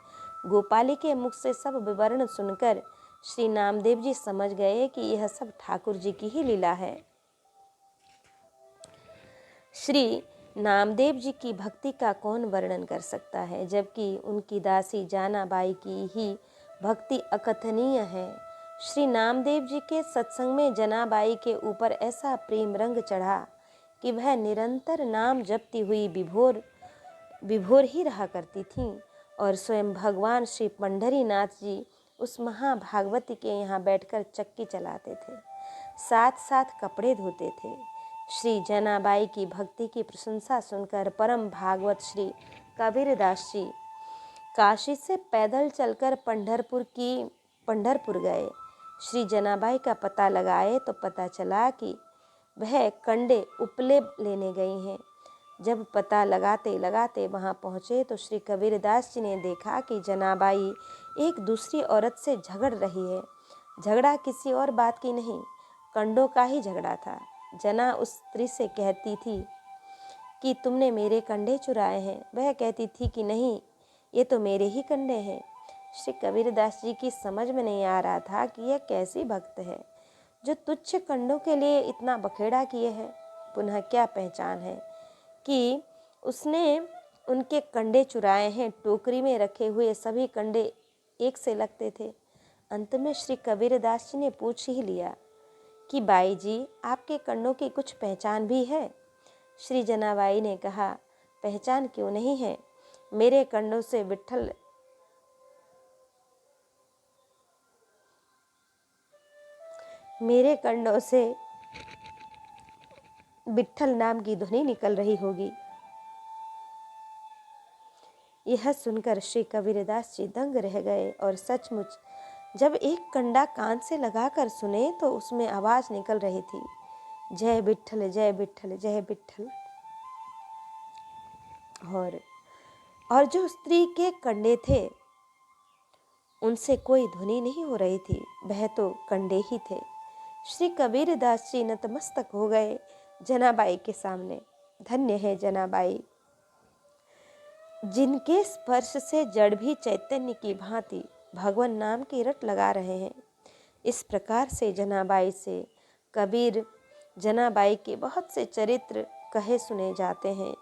गोपाली के मुख से सब विवरण सुनकर श्री नामदेव जी समझ गए कि यह सब ठाकुर जी की ही लीला है। श्री नामदेव जी की भक्ति का कौन वर्णन कर सकता है, जबकि उनकी दासी जानाबाई की ही भक्ति अकथनीय है। श्री नामदेव जी के सत्संग में जनाबाई के ऊपर ऐसा प्रेम रंग चढ़ा कि वह निरंतर नाम जपती हुई विभोर ही रहा करती थीं और स्वयं भगवान श्री पंढरीनाथ जी उस महाभागवती के यहाँ बैठकर चक्की चलाते थे, साथ साथ कपड़े धोते थे। श्री जनाबाई की भक्ति की प्रशंसा सुनकर परम भागवत श्री कबीरदास जी काशी से पैदल चलकर पंढरपुर गए। श्री जनाबाई का पता लगाए तो पता चला कि वह कंडे उपले लेने गई हैं। जब पता लगाते लगाते वहां पहुंचे तो श्री कबीरदास जी ने देखा कि जनाबाई एक दूसरी औरत से झगड़ रही है। झगड़ा किसी और बात की नहीं, कंडों का ही झगड़ा था। जना उस स्त्री से कहती थी कि तुमने मेरे कंडे चुराए हैं। वह कहती थी कि नहीं, ये तो मेरे ही कंडे हैं। श्री कबीरदास जी की समझ में नहीं आ रहा था कि यह कैसी भक्त है जो तुच्छ कंडों के लिए इतना बखेड़ा किए है। पुनः क्या पहचान है कि उसने उनके कंडे चुराए हैं। टोकरी में रखे हुए सभी कंडे एक से लगते थे। अंत में श्री कबीरदास जी ने पूछ ही लिया कि बाई जी, आपके कंडों की कुछ पहचान भी है? श्री जनाबाई ने कहा, पहचान क्यों नहीं है, मेरे कंडों से विट्ठल मेरे कंडों से विट्ठल नाम की ध्वनि निकल रही होगी। यह सुनकर श्री कबीरदास जी दंग रह गए और सचमुच जब एक कंडा कान से लगाकर सुने तो उसमें आवाज निकल रही थी, जय विट्ठल जय विट्ठल जय विट्ठल। और जो स्त्री के कंडे थे उनसे कोई ध्वनि नहीं हो रही थी, वह तो कंडे ही थे। श्री कबीरदास जी नतमस्तक हो गए जनाबाई के सामने। धन्य है जनाबाई, जिनके स्पर्श से जड़ भी चैतन्य की भांति भगवान नाम की रट लगा रहे हैं। इस प्रकार से जनाबाई से कबीर जनाबाई के बहुत से चरित्र कहे सुने जाते हैं।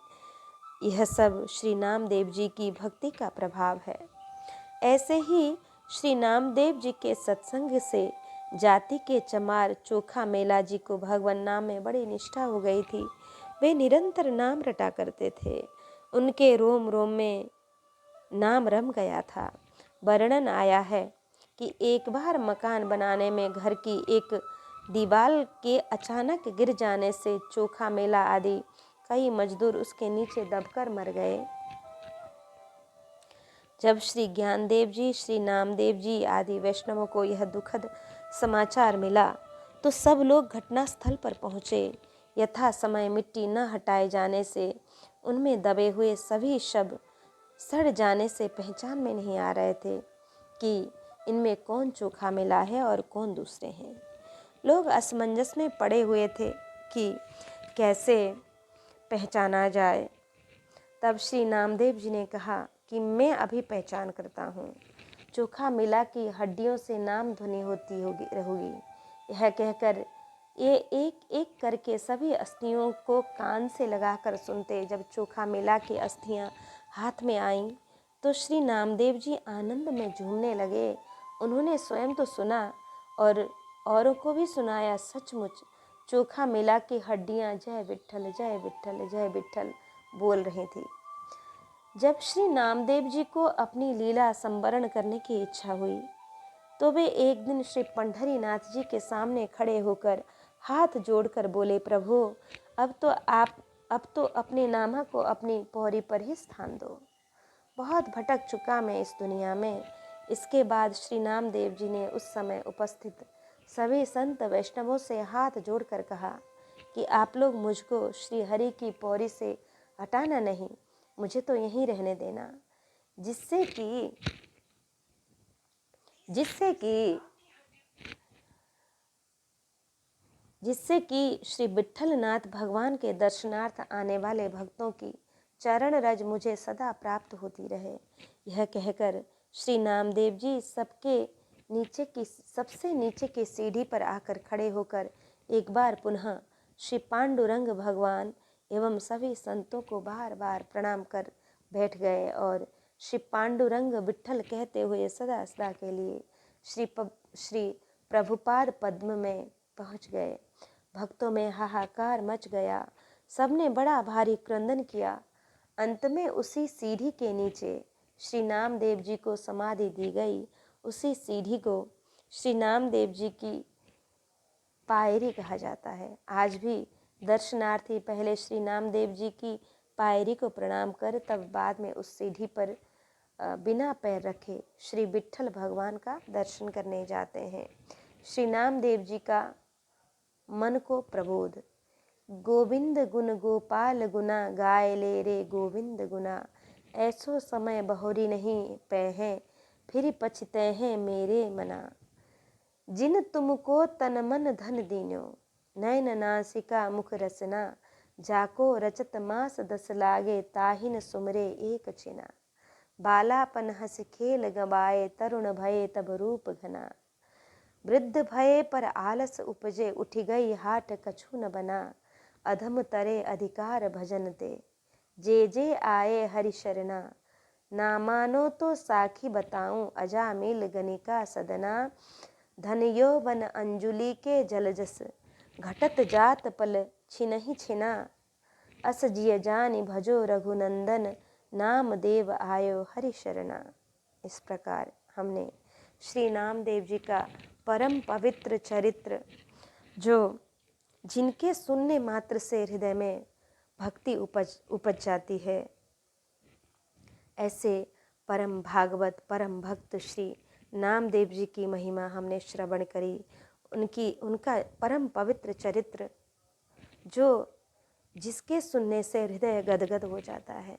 यह सब श्री नामदेव जी की भक्ति का प्रभाव है। ऐसे ही श्री नामदेव जी के सत्संग से जाति के चमार चोखा मेला जी को भगवान नाम में बड़ी निष्ठा हो गई थी। वे निरंतर नाम रटा करते थे। उनके रोम रोम में नाम रम गया था। वर्णन आया है कि एक बार मकान बनाने में घर की एक दीवार के अचानक गिर जाने से चोखा मेला आदि कई मजदूर उसके नीचे दबकर मर गए। जब श्री ज्ञानदेव जी, श्री नामदेव जी आदि वैष्णवों को यह दुखद समाचार मिला तो सब लोग घटनास्थल पर पहुँचे। यथा समय मिट्टी न हटाए जाने से उनमें दबे हुए सभी शव सड़ जाने से पहचान में नहीं आ रहे थे कि इनमें कौन चोखा मिला है और कौन दूसरे हैं। लोग असमंजस में पड़े हुए थे कि कैसे पहचाना जाए। तब श्री नामदेव जी ने कहा कि मैं अभी पहचान करता हूँ। चोखा मिला की हड्डियों से नाम ध्वनि होती होगी। यह कहकर ये एक एक करके सभी अस्थियों को कान से लगाकर सुनते। जब चोखा मिला की अस्थियाँ हाथ में आईं तो श्री नामदेव जी आनंद में झूमने लगे। उन्होंने स्वयं तो सुना और औरों को भी सुनाया। सचमुच चोखा मिला की हड्डियाँ जय विट्ठल जय विट्ठल जय विट्ठल बोल रही थी। जब श्री नामदेव जी को अपनी लीला संवरण करने की इच्छा हुई तो वे एक दिन श्री पंढरीनाथ जी के सामने खड़े होकर हाथ जोड़कर बोले, प्रभु अब तो अपने नामा को अपनी पौरी पर ही स्थान दो। बहुत भटक चुका मैं इस दुनिया में। इसके बाद श्री नामदेव जी ने उस समय उपस्थित सभी संत वैष्णवों से हाथ जोड़कर कहा कि आप लोग मुझको श्री हरि की पौरी से हटाना नहीं, मुझे तो यहीं रहने देना, जिससे कि श्री विट्ठलनाथ भगवान के दर्शनार्थ आने वाले भक्तों की चरण रज मुझे सदा प्राप्त होती रहे। यह कहकर श्री नामदेव जी सबसे नीचे की सीढ़ी पर आकर खड़े होकर एक बार पुनः श्री पांडुरंग भगवान एवं सभी संतों को बार बार प्रणाम कर बैठ गए और श्री पांडुरंग विट्ठल कहते हुए सदा सदा के लिए श्री प्रभुपाद पद्म में पहुंच गए। भक्तों में हाहाकार मच गया। सबने बड़ा भारी क्रंदन किया। अंत में उसी सीढ़ी के नीचे श्री नामदेव जी को समाधि दी गई। उसी सीढ़ी को श्री नामदेव जी की पायरी कहा जाता है। आज भी दर्शनार्थी पहले श्री नामदेव जी की पायरी को प्रणाम कर तब बाद में उस सीढ़ी पर बिना पैर रखे श्री विट्ठल भगवान का दर्शन करने जाते हैं। श्री नामदेव जी का मन को प्रबोध। गोविंद गुण गोपाल गुना, गाय ले रे गोविंद गुना। ऐसो समय बहुरी नहीं पै हैं, फिर पछते हैं मेरे मना। जिन तुमको तन मन धन दीन्यो, नैन नासिका मुख रसना। जाको रचत मास दस लागे, ताहिन सुमरे एक छिना। बालापन हस खेल गवाए, तरुण भये तब रूप घना। वृद्ध भये पर आलस उपजे, उठ गई हाट कछु न बना। अधम तरे अधिकार भजन ते, जे जे आए हरि शरणा। ना मानो तो साखी बताऊं, अजामिल गणिका सदना। धन यौवन अंजुलि के जलजस, घटत जात पल छिनहि छिना। अस जिय जानि भजो रघुनंदन, नाम देव आयो हरि शरणा। इस प्रकार हमने श्री नामदेव जी का परम पवित्र चरित्र जो जिनके सुनने मात्र से हृदय में भक्ति उपज जाती है। ऐसे परम भागवत परम भक्त श्री नामदेव जी की महिमा हमने श्रवण करी। उनका परम पवित्र चरित्र जो जिसके सुनने से हृदय गदगद हो जाता है।